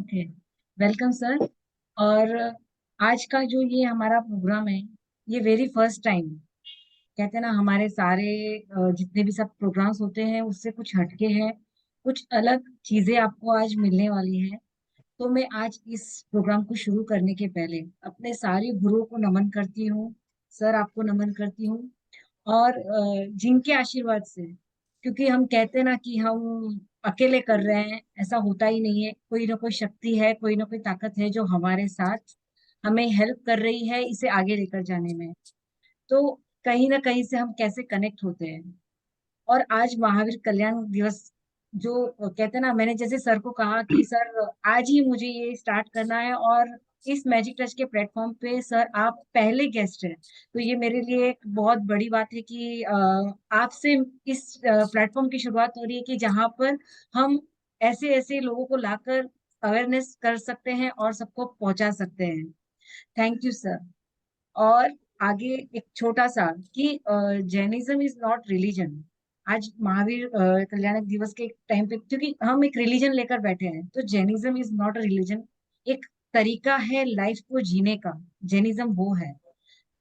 Okay. Welcome sir. और आज का जो ये हमारा प्रोग्राम है, ये वेरी फर्स्ट टाइम, कहते हैं ना, हमारे सारे जितने भी सब प्रोग्राम्स होते हैं उससे कुछ हटके हैं। कुछ अलग चीजें आपको आज मिलने वाली हैं। तो मैं आज इस प्रोग्राम को शुरू करने के पहले अपने सारे गुरुओं को नमन करती हूँ। सर, आपको नमन करती हूँ। और जिनके आशीर्वाद से, क्योंकि हम कहते हैं ना कि हम अकेले कर रहे हैं, ऐसा होता ही नहीं है। कोई ना कोई शक्ति है, कोई ना कोई ताकत है जो हमारे साथ हमें हेल्प कर रही है इसे आगे लेकर जाने में। तो कहीं ना कहीं से हम कैसे कनेक्ट होते हैं। और आज महावीर कल्याण दिवस, जो कहते हैं ना, मैंने जैसे सर को कहा कि सर आज ही मुझे ये स्टार्ट करना है, और इस मैजिक टच के प्लेटफॉर्म पे सर आप पहले गेस्ट हैं। तो ये मेरे लिए एक बहुत बड़ी बात है कि आपसे इस प्लेटफॉर्म की शुरुआत हो रही है कि जहाँ पर हम ऐसे ऐसे लोगों को लाकर अवेयरनेस कर सकते हैं और सबको पहुंचा सकते हैं। Thank you sir. और आगे एक छोटा सा कि जैनिज्म इज नॉट रिलीजन। आज महावीर कल्याणक दिवस के टाइम पे, क्योंकि हम एक रिलीजन लेकर बैठे हैं, तो Jainism is not a religion, एक तरीका है लाइफ को जीने का। जैनिज्म वो है।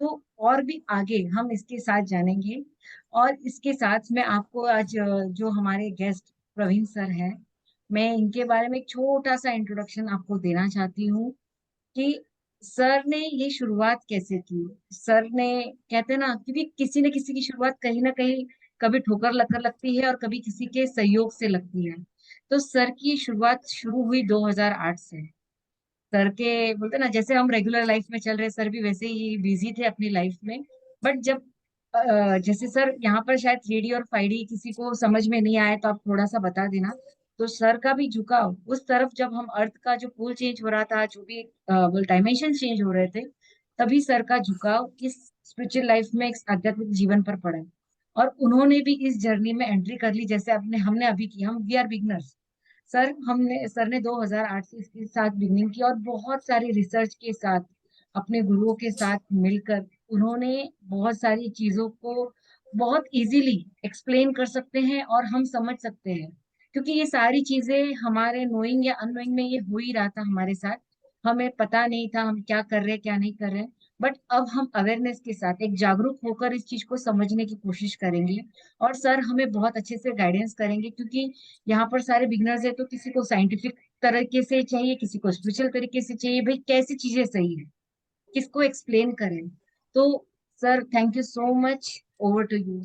तो और भी आगे हम इसके साथ जानेंगे। और इसके साथ मैं आपको आज जो हमारे गेस्ट प्रवीण सर हैं, मैं इनके बारे में एक छोटा सा इंट्रोडक्शन आपको देना चाहती हूँ कि सर ने ये शुरुआत कैसे की। सर ने, कहते हैं ना, क्योंकि किसी न किसी की शुरुआत कहीं ना कहीं कभी ठोकर लगकर लगती है और कभी किसी के सहयोग से लगती है। तो सर की शुरुआत शुरू हुई 2008 से। सर के बोलते ना, जैसे हम रेगुलर लाइफ में चल रहे, सर भी वैसे ही बिजी थे अपनी लाइफ में। बट जब जैसे सर यहाँ पर शायद 3D और 5D किसी को समझ में नहीं आए तो आप थोड़ा सा बता देना। तो सर का भी झुकाव उस तरफ, जब हम अर्थ का जो पोल चेंज हो रहा था, जो भी डायमेंशन चेंज हो रहे थे, तभी सर का झुकाव इस स्पिरिचुअल लाइफ में, इस आध्यात्मिक जीवन पर पड़ा। और उन्होंने भी इस जर्नी में एंट्री कर ली, जैसे अपने हमने अभी की। हम वी आर बिगनर्स। सर ने 2008 से इसके साथ बिगनिंग की, और बहुत सारी रिसर्च के साथ, अपने गुरुओं के साथ मिलकर उन्होंने बहुत सारी चीजों को बहुत इजीली एक्सप्लेन कर सकते हैं और हम समझ सकते हैं। क्योंकि ये सारी चीजें हमारे नोइंग या अननोइंग में ये हो ही रहा था हमारे साथ। हमें पता नहीं था हम क्या कर रहे हैं, क्या नहीं कर रहे हैं। बट अब हम अवेयरनेस के साथ एक जागरूक होकर इस चीज को समझने की कोशिश करेंगे। और सर हमें बहुत अच्छे से गाइडेंस करेंगे, क्योंकि यहाँ पर सारे बिगनर्स है। तो किसी को साइंटिफिक तरीके से चाहिए, किसी को स्पिरिचुअल तरीके से चाहिए, भाई कैसी चीजें सही है, किसको एक्सप्लेन करें। तो sir, thank you so much. Over to you.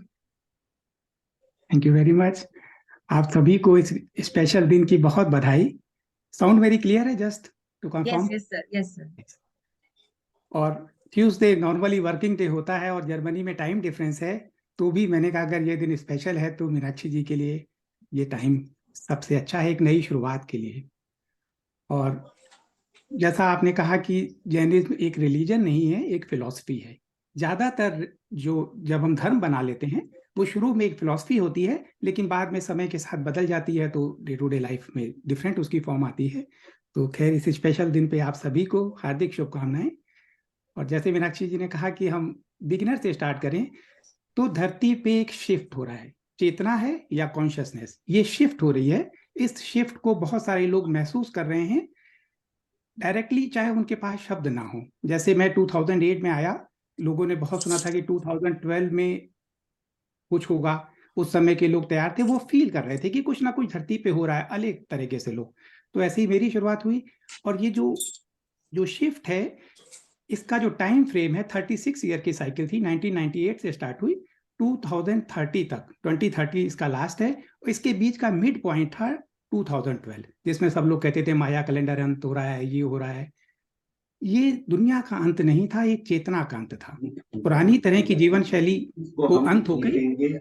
Thank you very much. आप सभी को इस स्पेशल दिन की बहुत बधाई। साउंड वेरी क्लियर है, just to yes confirm. Yes sir, yes sir. और ट्यूसडे नॉर्मली वर्किंग डे होता है और जर्मनी में टाइम डिफरेंस है, तो भी मैंने कहा अगर ये दिन स्पेशल है तो मीनाक्षी जी के लिए ये टाइम सबसे अच्छा है एक नई शुरुआत के लिए। और जैसा आपने कहा कि जैनिज्म एक रिलीजन नहीं है, एक फिलॉसफी है। ज्यादातर जो जब हम धर्म बना लेते हैं वो शुरू में एक फिलॉसफी होती है, लेकिन बाद में समय के साथ बदल जाती है, तो डे टू डे लाइफ में डिफरेंट उसकी फॉर्म आती है। तो खैर, इस स्पेशल दिन पे आप सभी को हार्दिक शुभकामनाएं। और जैसे मीनाक्षी जी ने कहा कि हम बिगिनर से स्टार्ट करें, तो धरती पे एक शिफ्ट हो रहा है। चेतना है या कॉन्शियसनेस, ये शिफ्ट हो रही है। इस शिफ्ट को बहुत सारे लोग महसूस कर रहे हैं डायरेक्टली, चाहे उनके पास शब्द ना हो। जैसे मैं 2008 में आया, लोगों ने बहुत सुना था कि 2012 में कुछ होगा। उस समय के लोग तैयार थे, वो फील कर रहे थे कि कुछ ना कुछ धरती पे हो रहा है, अलग तरीके से लोग। तो ऐसे ही मेरी शुरुआत हुई। और ये जो जो शिफ्ट है, इसका जो टाइम फ्रेम है, 36 ईयर की साइकिल थी। 1998 से स्टार्ट हुई, 2030 तक, 2030 इसका लास्ट है। और इसके बीच का मिड पॉइंट था 2012, जिसमें सब लोग कहते थे माया कैलेंडर अंत हो रहा है, ये हो रहा है। ये दुनिया का अंत नहीं था, एक चेतना का अंत था। पुरानी तरह की जीवन शैली इसको को हम अंत हो गई। लिखेंगे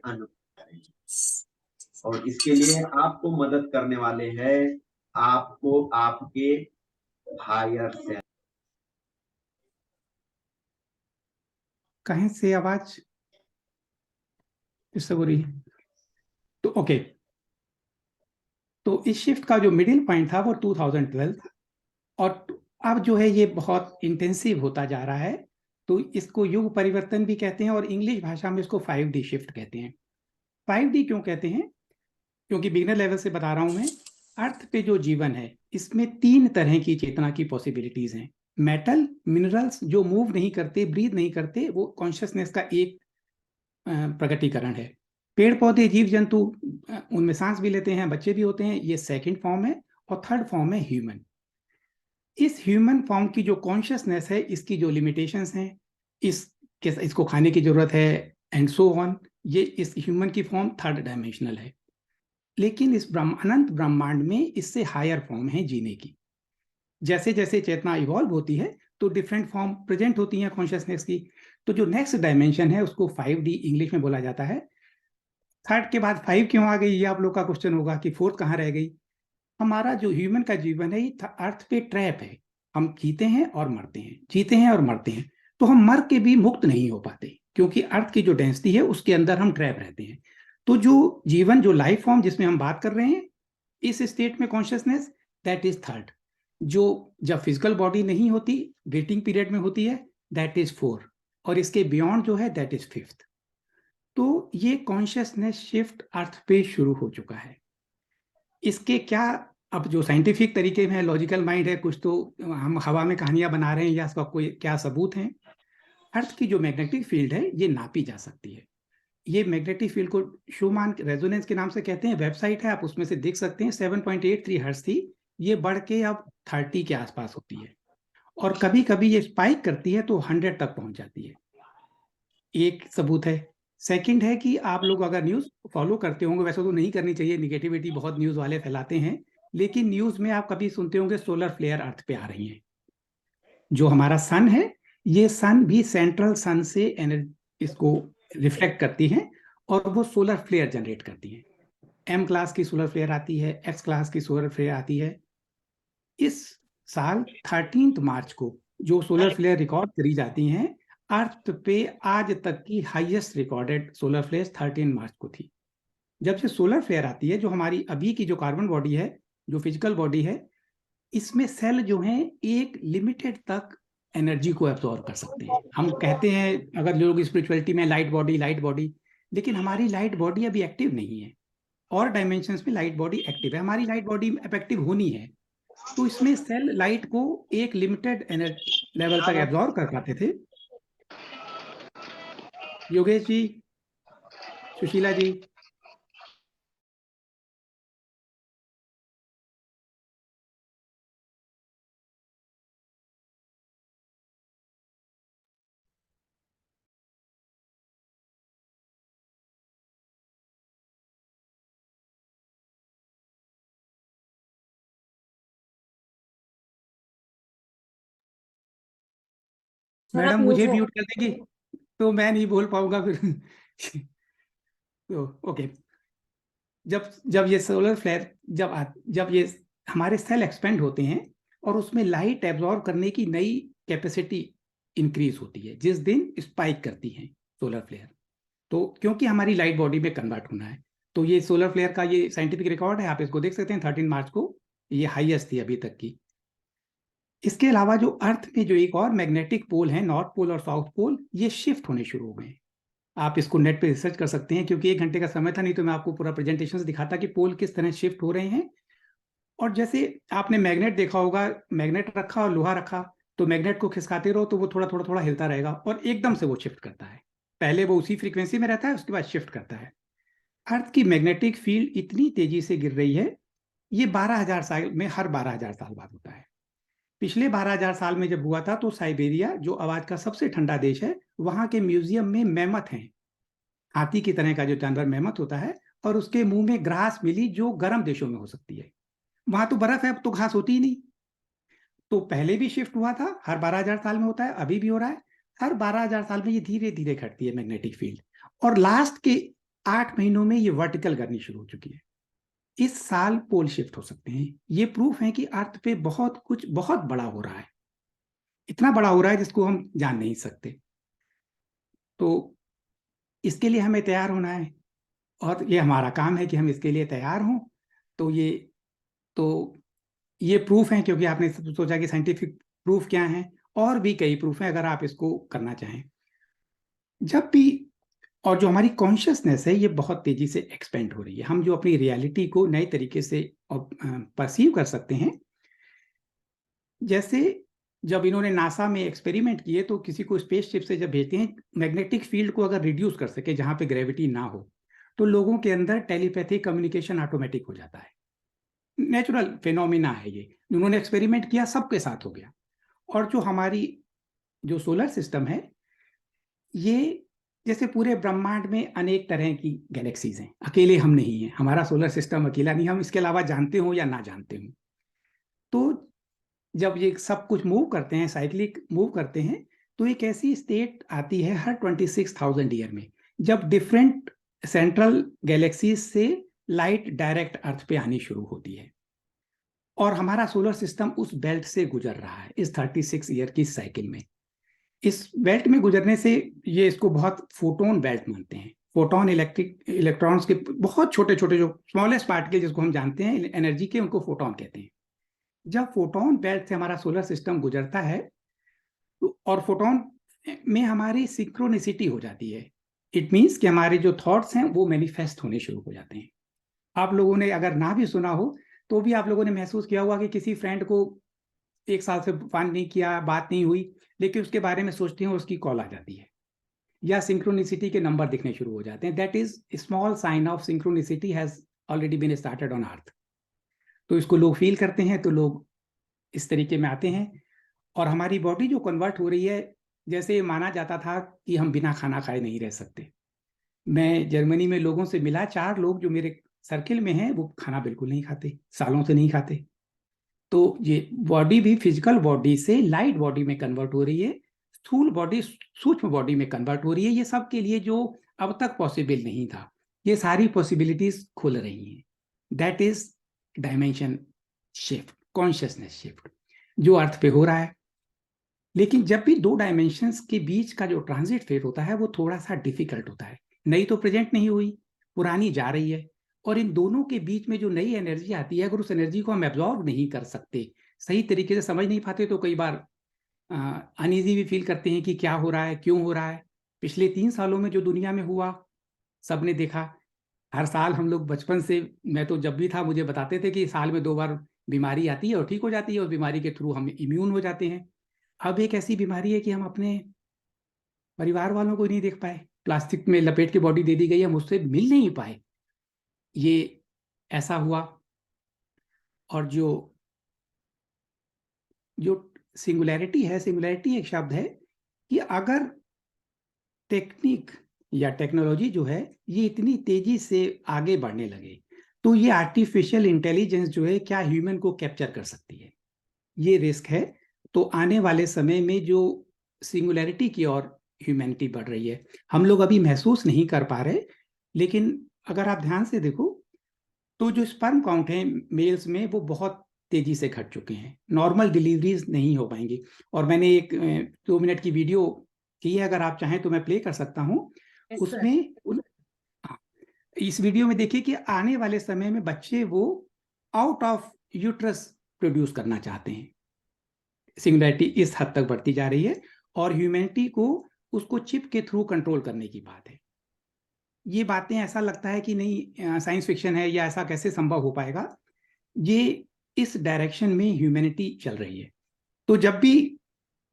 और इसके लिए आपको मदद करने वाले हैं आपको आपके हायर से। कहीं से आवाज इससे हो रही है? तो ओके। तो इस शिफ्ट का जो मिडिल पॉइंट था वो 2012 था। और अब जो है ये बहुत इंटेंसिव होता जा रहा है। तो इसको युग परिवर्तन भी कहते हैं, और इंग्लिश भाषा में इसको 5D शिफ्ट कहते हैं। 5D क्यों कहते हैं? क्योंकि बिगनर लेवल से बता रहा हूं मैं। अर्थ पे जो जीवन है इसमें 3 तरह की चेतना की पॉसिबिलिटीज हैं। मेटल, मिनरल्स जो मूव नहीं करते, ब्रीथ नहीं करते, वो कॉन्शियसनेस का एक प्रकटीकरण है। पेड़ पौधे, जीव जंतु उनमें सांस भी लेते हैं, बच्चे भी होते हैं, ये सेकंड फॉर्म है। और थर्ड फॉर्म है ह्यूमन। इस ह्यूमन फॉर्म की जो कॉन्शियसनेस है, इसकी जो लिमिटेशंस हैं, इसको खाने की जरूरत है एंड सो ऑन, ये इस ह्यूमन की फॉर्म थर्ड डायमेंशनल है। लेकिन इस अनंत ब्रह्मांड में इससे हायर फॉर्म है जीने की। जैसे जैसे चेतना इवॉल्व होती है तो डिफरेंट फॉर्म प्रेजेंट होती हैं कॉन्शियसनेस की। तो जो नेक्स्ट डायमेंशन है उसको 5D इंग्लिश में बोला जाता है। थर्ड के बाद 5 क्यों आ गई, ये आप लोग का क्वेश्चन होगा कि फोर्थ कहाँ रह गई। हमारा जो ह्यूमन का जीवन है ये अर्थ पे ट्रैप है। हम जीते हैं और मरते हैं, जीते हैं और मरते हैं। तो हम मर के भी मुक्त नहीं हो पाते, क्योंकि अर्थ की जो डेंसिटी है उसके अंदर हम ट्रैप रहते हैं। तो जो जीवन, जो लाइफ फॉर्म जिसमें हम बात कर रहे हैं, इस स्टेट में कॉन्शियसनेस, दैट इज थर्ड। जो जब फिजिकल बॉडी नहीं होती, वेटिंग पीरियड में होती है, दैट इज 4। और इसके बियॉन्ड जो है दैट इज 5th। तो ये कॉन्शियसनेस शिफ्ट अर्थ पे शुरू हो चुका है। इसके क्या, अब जो साइंटिफिक तरीके में लॉजिकल माइंड है, कुछ तो हम हवा में कहानियां बना रहे हैं या इसका कोई क्या सबूत है। अर्थ की जो मैग्नेटिक फील्ड है ये नापी जा सकती है। ये मैग्नेटिक फील्ड को शूमान रेजोनेंस के नाम से कहते हैं। वेबसाइट है, आप उसमें से देख सकते हैं। 7.83 हर्ट्ज थी, ये बढ़ के अब 30 के आसपास होती है। और कभी कभी ये स्पाइक करती है तो 100 तक पहुंच जाती है। एक सबूत है। सेकंड है कि आप लोग अगर न्यूज फॉलो करते होंगे, वैसे तो नहीं करनी चाहिए, निगेटिविटी बहुत न्यूज वाले फैलाते हैं, लेकिन न्यूज में आप कभी सुनते होंगे सोलर फ्लेयर अर्थ पे आ रही हैं। जो हमारा सन है, ये सन भी सेंट्रल सन से एनर्जी इसको रिफ्लेक्ट करती है और वो सोलर फ्लेयर जनरेट करती है। M क्लास की सोलर फ्लेयर आती है, X क्लास की सोलर फ्लेयर आती है। इस साल 13 मार्च को जो सोलर फ्लेयर रिकॉर्ड करी जाती हैं, अर्थ पे आज तक की हाईएस्ट रिकॉर्डेड सोलर फ्लेयर 13 मार्च को थी। जब से सोलर फ्लेयर आती है, जो हमारी अभी की जो कार्बन बॉडी है, जो फिजिकल बॉडी है, इसमें सेल जो हैं एक लिमिटेड तक एनर्जी को एब्जॉर्व कर सकते हैं। हम कहते हैं, अगर लोग स्पिरिचुअलिटी में लाइट बॉडी, लेकिन हमारी लाइट बॉडी अभी एक्टिव नहीं है। और डायमेंशंस में लाइट बॉडी एक्टिव है, हमारी लाइट बॉडी इफेक्टिव होनी है। तो इसमें सेल लाइट को एक लिमिटेड एनर्जी लेवल तक एब्जॉर्व कर पाते थे। योगेश जी, सुशीला जी, सर आप मैडम म्यूट मुझे हो। म्यूट कर देगी तो मैं नहीं बोल पाऊंगा फिर। तो ओके। जब जब ये सोलर फ्लेयर जब ये हमारे सेल एक्सपेंड होते हैं और उसमें लाइट एब्जॉर्ब करने की नई कैपेसिटी इंक्रीज होती है, जिस दिन स्पाइक करती है सोलर फ्लेयर। तो क्योंकि हमारी लाइट बॉडी में कन्वर्ट होना है, तो ये सोलर फ्लेयर का ये साइंटिफिक रिकॉर्ड है, आप इसको देख सकते हैं। 13 मार्च को ये हाईएस्ट थी अभी तक की। इसके अलावा जो अर्थ में जो एक और मैग्नेटिक पोल है, नॉर्थ पोल और साउथ पोल, ये शिफ्ट होने शुरू हो गए। आप इसको नेट पे रिसर्च कर सकते हैं, क्योंकि 1 घंटे का समय था, नहीं तो मैं आपको पूरा प्रेजेंटेशन से दिखाता कि पोल किस तरह शिफ्ट हो रहे हैं। और जैसे आपने मैग्नेट देखा होगा, मैग्नेट रखा और लोहा रखा, तो मैग्नेट को खिसकाते रहो तो वो थोड़ा थोड़ा थोड़ा हिलता रहेगा और एकदम से वो शिफ्ट करता है। पहले वो उसी फ्रीक्वेंसी में रहता है, उसके बाद शिफ्ट करता है। अर्थ की मैग्नेटिक फील्ड इतनी तेजी से गिर रही है, ये 12,000 साल में, हर 12,000 साल बाद होता है। पिछले 12,000 साल में जब हुआ था तो साइबेरिया, जो आज का सबसे ठंडा देश है, वहां के म्यूजियम में मैमथ हैं, हाथी की तरह का जो जानवर मैमथ होता है, और उसके मुंह में ग्रास मिली जो गर्म देशों में हो सकती है। वहां तो बर्फ है, अब तो घास होती ही नहीं। तो पहले भी शिफ्ट हुआ था, हर 12,000 साल में होता है, अभी भी हो रहा है। हर 12,000 साल में ये धीरे धीरे घटती है मैग्नेटिक फील्ड, और लास्ट के 8 महीनों में ये वर्टिकल करनी शुरू हो चुकी है। इस साल पोल शिफ्ट हो सकते हैं। ये प्रूफ है कि अर्थ पे बहुत कुछ बहुत बड़ा हो रहा है, इतना बड़ा हो रहा है जिसको हम जान नहीं सकते। तो इसके लिए हमें तैयार होना है, और ये हमारा काम है कि हम इसके लिए तैयार हों। तो तो ये प्रूफ है, क्योंकि आपने सोचा कि साइंटिफिक प्रूफ क्या है, और भी कई प्रूफ हैं अगर आप इसको करना चाहें। जब भी और जो हमारी कॉन्शियसनेस है ये बहुत तेजी से एक्सपेंड हो रही है। हम जो अपनी रियलिटी को नए तरीके से परसीव कर सकते हैं। जैसे जब इन्होंने नासा में एक्सपेरिमेंट किए तो किसी को स्पेसशिप से जब भेजते हैं, मैग्नेटिक फील्ड को अगर रिड्यूस कर सके जहां पे ग्रेविटी ना हो, तो लोगों के अंदर टेलीपैथिक कम्युनिकेशन ऑटोमेटिक हो जाता है। नेचुरल फिनोमिना है ये, उन्होंने एक्सपेरिमेंट किया, सबके साथ हो गया। और जो हमारी जो सोलर सिस्टम है, ये जैसे पूरे ब्रह्मांड में अनेक तरह की गैलेक्सीज हैं, अकेले हम नहीं हैं, हमारा सोलर सिस्टम अकेला नहीं, हम इसके अलावा जानते हो या ना जानते हो। तो जब ये सब कुछ मूव करते हैं, साइक्लिक मूव करते हैं, तो एक ऐसी स्टेट आती है हर 26,000 ईयर में, जब डिफरेंट सेंट्रल गैलेक्सीज से लाइट डायरेक्ट अर्थ पे आनी शुरू होती है। और हमारा सोलर सिस्टम उस बेल्ट से गुजर रहा है इस 36 ईयर की साइकिल में। इस बेल्ट में गुजरने से ये इसको बहुत फोटोन बेल्ट मानते हैं। फोटोन इलेक्ट्रॉन्स के बहुत छोटे छोटे जो स्मॉलेस्ट पार्टिकल जिसको हम जानते हैं एनर्जी के, उनको फोटोन कहते हैं। जब फोटोन बेल्ट से हमारा सोलर सिस्टम गुजरता है और फोटोन में हमारी सिंक्रोनिसिटी हो जाती है, इट मीन्स कि हमारे जो थॉट्स हैं वो मैनिफेस्ट होने शुरू हो जाते हैं। आप लोगों ने अगर ना भी सुना हो तो भी आप लोगों ने महसूस किया होगा कि किसी फ्रेंड को 1 साल से फोन नहीं किया, बात नहीं हुई, लेकिन उसके बारे में सोचते हैं उसकी कॉल आ जाती है, या सिंक्रोनिसिटी के नंबर दिखने शुरू हो जाते हैं। That is small sign of synchronicity has already been started on earth. तो इसको लोग फील करते हैं, तो लोग इस तरीके में आते हैं। और हमारी बॉडी जो कन्वर्ट हो रही है, जैसे माना जाता था कि हम बिना खाना खाए नहीं रह सकते। मैं जर्मनी में लोगों से मिला, 4 लोग जो मेरे सर्किल में हैं वो खाना बिल्कुल नहीं खाते, सालों से नहीं खाते। तो ये बॉडी भी फिजिकल बॉडी से लाइट बॉडी में कन्वर्ट हो रही है, स्थूल बॉडी सूक्ष्म बॉडी में कन्वर्ट हो रही है। ये सब के लिए जो अब तक पॉसिबल नहीं था, ये सारी पॉसिबिलिटीज खुल रही हैं। That is dimension shift, consciousness shift जो अर्थ पे हो रहा है। लेकिन जब भी 2 डायमेंशंस के बीच का जो ट्रांजिट फेज होता है वो थोड़ा सा डिफिकल्ट होता है। नई तो प्रेजेंट नहीं हुई, पुरानी जा रही है, और इन दोनों के बीच में जो नई एनर्जी आती है, अगर उस एनर्जी को हम एब्जॉर्व नहीं कर सकते, सही तरीके से समझ नहीं पाते, तो कई बार अनईजी भी फील करते हैं कि क्या हो रहा है, क्यों हो रहा है। पिछले 3 सालों में जो दुनिया में हुआ सबने देखा। हर साल हम लोग बचपन से, मैं तो जब भी था मुझे बताते थे कि साल में 2 बार बीमारी आती है और ठीक हो जाती है, और बीमारी के थ्रू हम इम्यून हो जाते हैं। अब एक ऐसी बीमारी है कि हम अपने परिवार वालों को नहीं देख पाए, प्लास्टिक में लपेट के बॉडी दे दी गई, हम उससे मिल नहीं पाए। ये ऐसा हुआ। और जो जो सिंगुलैरिटी है, सिंगुलैरिटी एक शब्द है कि अगर टेक्निक या टेक्नोलॉजी जो है ये इतनी तेजी से आगे बढ़ने लगे, तो ये आर्टिफिशियल इंटेलिजेंस जो है क्या ह्यूमन को कैप्चर कर सकती है, ये रिस्क है। तो आने वाले समय में जो सिंगुलैरिटी की ओर ह्यूमैनिटी बढ़ रही है, हम लोग अभी महसूस नहीं कर पा रहे, लेकिन अगर आप ध्यान से देखो तो जो स्पर्म काउंट है मेल्स में वो बहुत तेजी से घट चुके हैं, नॉर्मल डिलीवरीज नहीं हो पाएंगी। और मैंने एक 2 मिनट की वीडियो की है, अगर आप चाहें तो मैं प्ले कर सकता हूँ। Yes, sir. उसमें इस वीडियो में देखिए कि आने वाले समय में बच्चे वो आउट ऑफ यूट्रस प्रोड्यूस करना चाहते हैं। सिंगुलैरिटी इस हद तक बढ़ती जा रही है, और ह्यूमैनिटी को उसको चिप के थ्रू कंट्रोल करने की बात है। ये बातें ऐसा लगता है कि नहीं साइंस फिक्शन है, या ऐसा कैसे संभव हो पाएगा। ये इस डायरेक्शन में ह्यूमैनिटी चल रही है। तो जब भी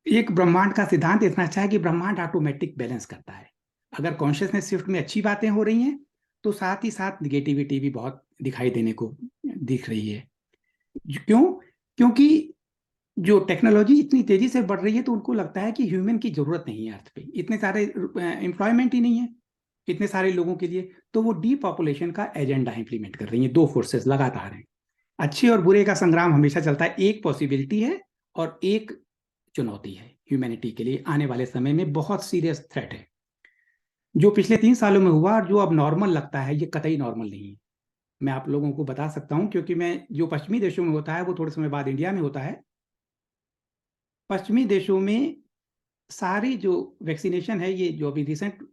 एक ब्रह्मांड का सिद्धांत इतना अच्छा है कि ब्रह्मांड ऑटोमेटिक बैलेंस करता है। अगर कॉन्शियसनेस शिफ्ट में अच्छी बातें हो रही हैं, तो साथ ही साथ निगेटिविटी भी बहुत दिखाई देने को दिख रही है। क्यों? क्योंकि जो टेक्नोलॉजी इतनी तेजी से बढ़ रही है, तो उनको लगता है कि ह्यूमन की जरूरत नहीं है अर्थ पे, इतने सारे एम्प्लॉयमेंट ही नहीं है इतने सारे लोगों के लिए। तो वो डीपॉपुलेशन का एजेंडा इंप्लीमेंट कर रही है। 2 फोर्सेस लगातार हैं। अच्छे और बुरे का संग्राम हमेशा चलता है। एक पॉसिबिलिटी है और एक चुनौती है ह्यूमैनिटी के लिए, आने वाले समय में बहुत सीरियस थ्रेट है। जो पिछले 3 सालों में हुआ और जो अब नॉर्मल लगता है, ये कतई नॉर्मल नहीं है। मैं आप लोगों को बता सकता हूं, क्योंकि मैं जो पश्चिमी देशों में होता है वो थोड़े समय बाद इंडिया में होता है। पश्चिमी देशों में सारी जो वैक्सीनेशन है, ये जो अभी रिसेंट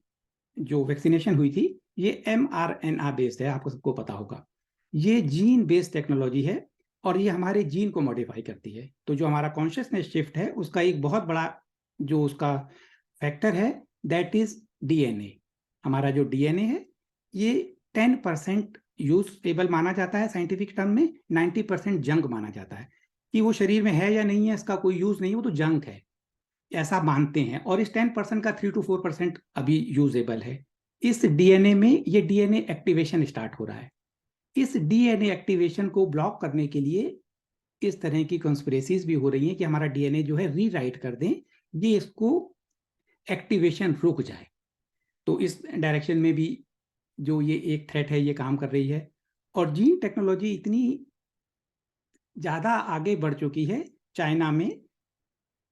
जो वैक्सीनेशन हुई थी, ये mRNA बेस्ड है, आपको सबको पता होगा। ये जीन बेस्ड टेक्नोलॉजी है, और ये हमारे जीन को मॉडिफाई करती है। तो जो हमारा कॉन्शियसनेस शिफ्ट है, उसका एक बहुत बड़ा जो उसका फैक्टर है, दैट इज DNA। हमारा जो डीएनए है ये 10% यूजएबल माना जाता है साइंटिफिक टर्म में, 90% जंक माना जाता है कि वो शरीर में है या नहीं है, इसका कोई यूज नहीं, वो तो जंक है, ऐसा मानते हैं। और इस 10% का 3 to 4% अभी यूजेबल है। इस डीएनए में ये डीएनए एक्टिवेशन स्टार्ट हो रहा है। इस डीएनए एक्टिवेशन को ब्लॉक करने के लिए इस तरह की कंस्पिरेसीज भी हो रही हैं कि हमारा डीएनए जो है रीराइट कर दें, ये इसको एक्टिवेशन रुक जाए। तो इस डायरेक्शन में भी जो ये एक थ्रेट है ये काम कर रही है। और जीन टेक्नोलॉजी इतनी ज्यादा आगे बढ़ चुकी है, चाइना में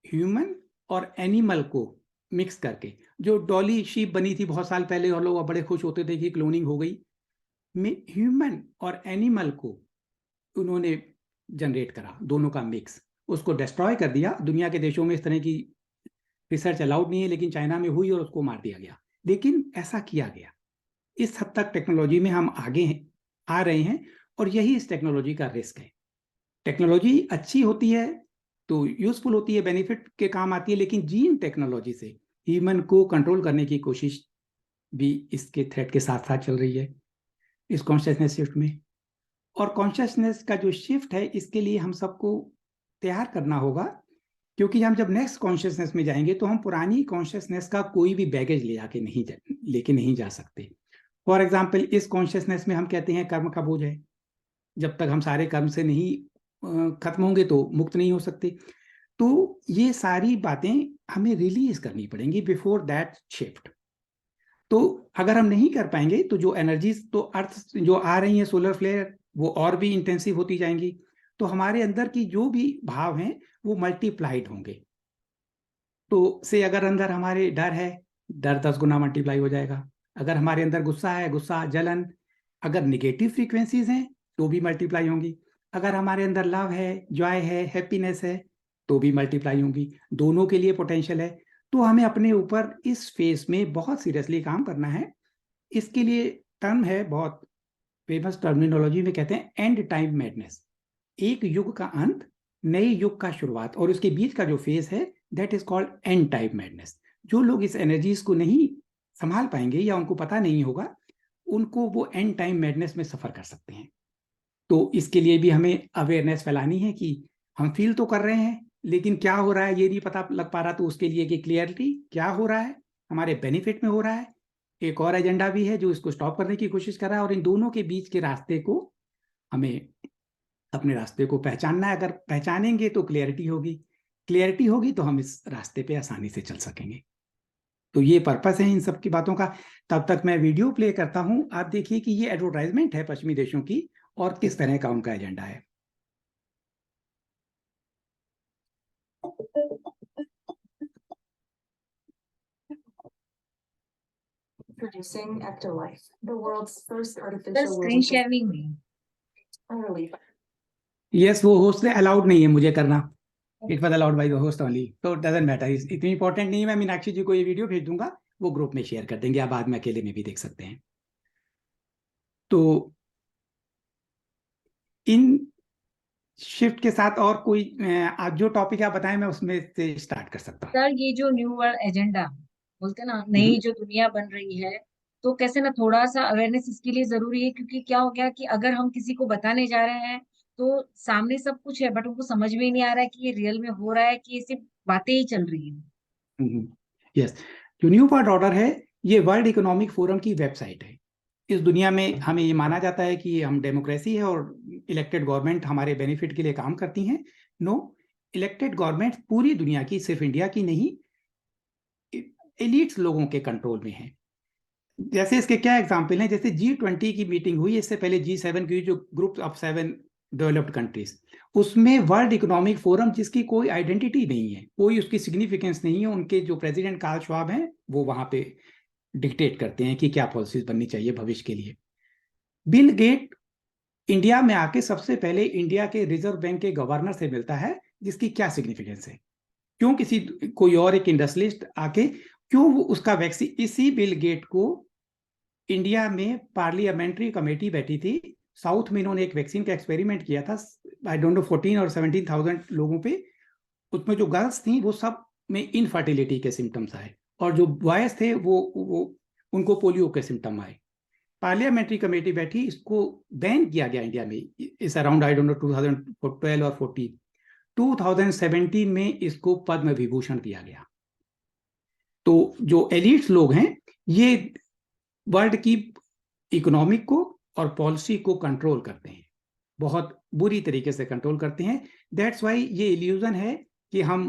ह्यूमन और एनिमल को मिक्स करके जो डॉली शीप बनी थी बहुत साल पहले और लोग बड़े खुश होते थे कि क्लोनिंग हो गई, में ह्यूमन और एनिमल को उन्होंने जनरेट करा, दोनों का मिक्स, उसको डिस्ट्रॉय कर दिया। दुनिया के देशों में इस तरह की रिसर्च अलाउड नहीं है, लेकिन चाइना में हुई और उसको मार दिया गया। लेकिन ऐसा किया गया। इस हद तक टेक्नोलॉजी में हम आगे आ रहे हैं और यही इस टेक्नोलॉजी का रिस्क है। टेक्नोलॉजी अच्छी होती है तो यूजफुल होती है, बेनिफिट के काम आती है, लेकिन जीन टेक्नोलॉजी से ह्यूमन को कंट्रोल करने की कोशिश भी इसके थ्रेट के साथ साथ चल रही है इस कॉन्शियसनेस शिफ्ट में। और कॉन्शियसनेस का जो शिफ्ट है इसके लिए हम सबको तैयार करना होगा, क्योंकि हम जब नेक्स्ट कॉन्शियसनेस में जाएंगे तो हम पुरानी कॉन्शियसनेस का कोई भी बैगेज लेके नहीं जा सकते। फॉर एग्जाम्पल, इस कॉन्शियसनेस में हम कहते हैं कर्म का बोझ है, जब तक हम सारे कर्म से नहीं खत्म होंगे तो मुक्त नहीं हो सकते। तो ये सारी बातें हमें रिलीज करनी पड़ेंगी बिफोर दैट शिफ्ट। तो अगर हम नहीं कर पाएंगे तो जो एनर्जीज तो अर्थ जो आ रही हैं, सोलर फ्लेयर, वो और भी इंटेंसिव होती जाएंगी, तो हमारे अंदर की जो भी भाव हैं वो मल्टीप्लाइड होंगे। तो से अगर अंदर हमारे डर है, डर 10 गुना मल्टीप्लाई हो जाएगा। अगर हमारे अंदर गुस्सा है, गुस्सा, जलन, अगर निगेटिव फ्रीक्वेंसीज हैं तो भी मल्टीप्लाई होंगी। अगर हमारे अंदर लव है, जॉय है, हैप्पीनेस है तो भी मल्टीप्लाई होंगी। दोनों के लिए पोटेंशियल है। तो हमें अपने ऊपर इस फेज में बहुत सीरियसली काम करना है। इसके लिए टर्म है, बहुत फेमस टर्मिनोलॉजी में कहते हैं एंड टाइम मैडनेस। एक युग का अंत, नए युग का शुरुआत, और उसके बीच का जो फेज है that is called and time madness. जो लोग इस एनर्जीज को नहीं संभाल पाएंगे या उनको पता नहीं होगा, उनको वो एंड टाइम मैडनेस में सफर कर सकते हैं। तो इसके लिए भी हमें अवेयरनेस फैलानी है कि हम फील तो कर रहे हैं लेकिन क्या हो रहा है ये नहीं पता लग पा रहा। तो उसके लिए कि क्लियरिटी क्या हो रहा है, हमारे बेनिफिट में हो रहा है। एक और एजेंडा भी है जो इसको स्टॉप करने की कोशिश कर रहा है, और इन दोनों के बीच के रास्ते को हमें अपने रास्ते को पहचानना है। अगर पहचानेंगे तो क्लियरिटी होगी, क्लियरिटी होगी तो हम इस रास्ते पे आसानी से चल सकेंगे। तो ये पर्पस है इन सब की बातों का। तब तक मैं वीडियो प्ले करता हूं। आप देखिए कि ये एडवर्टाइजमेंट है पश्चिमी देशों की और किस तरह का उनका एजेंडा है। Producing Ectolife, the world's first sir artificial screen share नहीं हुई। early. यस, वो होस्ट से अलाउड नहीं है मुझे करना। It was allowed by the host only, तो डजंट मैटर, इतनी इंपॉर्टेंट नहीं है। मैं मीनाक्षी जी को ये वीडियो भेज दूंगा, वो ग्रुप में शेयर कर देंगे, आप बाद में अकेले में भी देख सकते हैं। तो इन शिफ्ट के साथ और कोई आज जो टॉपिक आप बताएं मैं उसमें से स्टार्ट कर सकता हूँ। सर ये जो न्यू वर्ल्ड एजेंडा बोलते हैं ना, नई जो दुनिया बन रही है, तो कैसे ना थोड़ा सा अवेयरनेस इसके लिए जरूरी है। क्योंकि क्या हो गया कि अगर हम किसी को बताने जा रहे हैं तो सामने सब कुछ है बट उनको समझ में ही नहीं आ रहा है कि ये रियल में हो रहा है कि ये सिर्फ बातें ही चल रही है। यस, जो न्यू वर्ल्ड ऑर्डर है ये वर्ल्ड इकोनॉमिक फोरम की वेबसाइट है। इस दुनिया में हमें ये माना जाता है कि हम डेमोक्रेसी है और इलेक्टेड गवर्नमेंट हमारे बेनिफिट के लिए काम करती हैं। नो, इलेक्टेड गवर्नमेंट पूरी दुनिया की, सिर्फ इंडिया की नहीं, एलिट्स लोगों के कंट्रोल में है। जैसे इसके क्या एग्जाम्पल हैं, जैसे G20 की मीटिंग हुई, इससे पहले G7 की, जो ग्रुप ऑफ 7 डेवलप्ड कंट्रीज, उसमें वर्ल्ड इकोनॉमिक फोरम जिसकी कोई आइडेंटिटी नहीं है, कोई उसकी सिग्निफिकेंस नहीं है, उनके जो प्रेसिडेंट कार्ल श्वाब हैं वो वहां पे डिक्टेट करते हैं कि क्या पॉलिसीज बननी चाहिए भविष्य के लिए। बिल गेट इंडिया में आके सबसे पहले इंडिया के रिजर्व बैंक के गवर्नर से मिलता है, जिसकी क्या सिग्निफिकेंस है। क्यों किसी कोई और एक इंडस्ट्रियलिस्ट आके, क्यों वो उसका वैक्सीन, इसी बिल गेट को इंडिया में पार्लियामेंट्री कमेटी बैठी थी, साउथ में इन्होंने एक वैक्सीन का एक्सपेरिमेंट किया था, आई डोंट नो 14 और 17,000 लोगों पे। उसमें जो गर्ल्स थी वो सब में इनफर्टिलिटी के सिम्टम्स आए, और जो बॉयज थे वो उनको पोलियो के सिम्टम आए, पार्लियामेंट्री कमेटी बैठी, इसको बैन किया गया इंडिया में इस अराउंड आई डोंट नो 2012 और 14। 2017 में इसको पद्म विभूषण दिया गया। तो जो एलिट्स लोग हैं ये वर्ल्ड की इकोनॉमिक को और पॉलिसी को कंट्रोल करते हैं, बहुत बुरी तरीके से कंट्रोल करते हैं। दैट्स वाई ये इल्यूजन है कि हम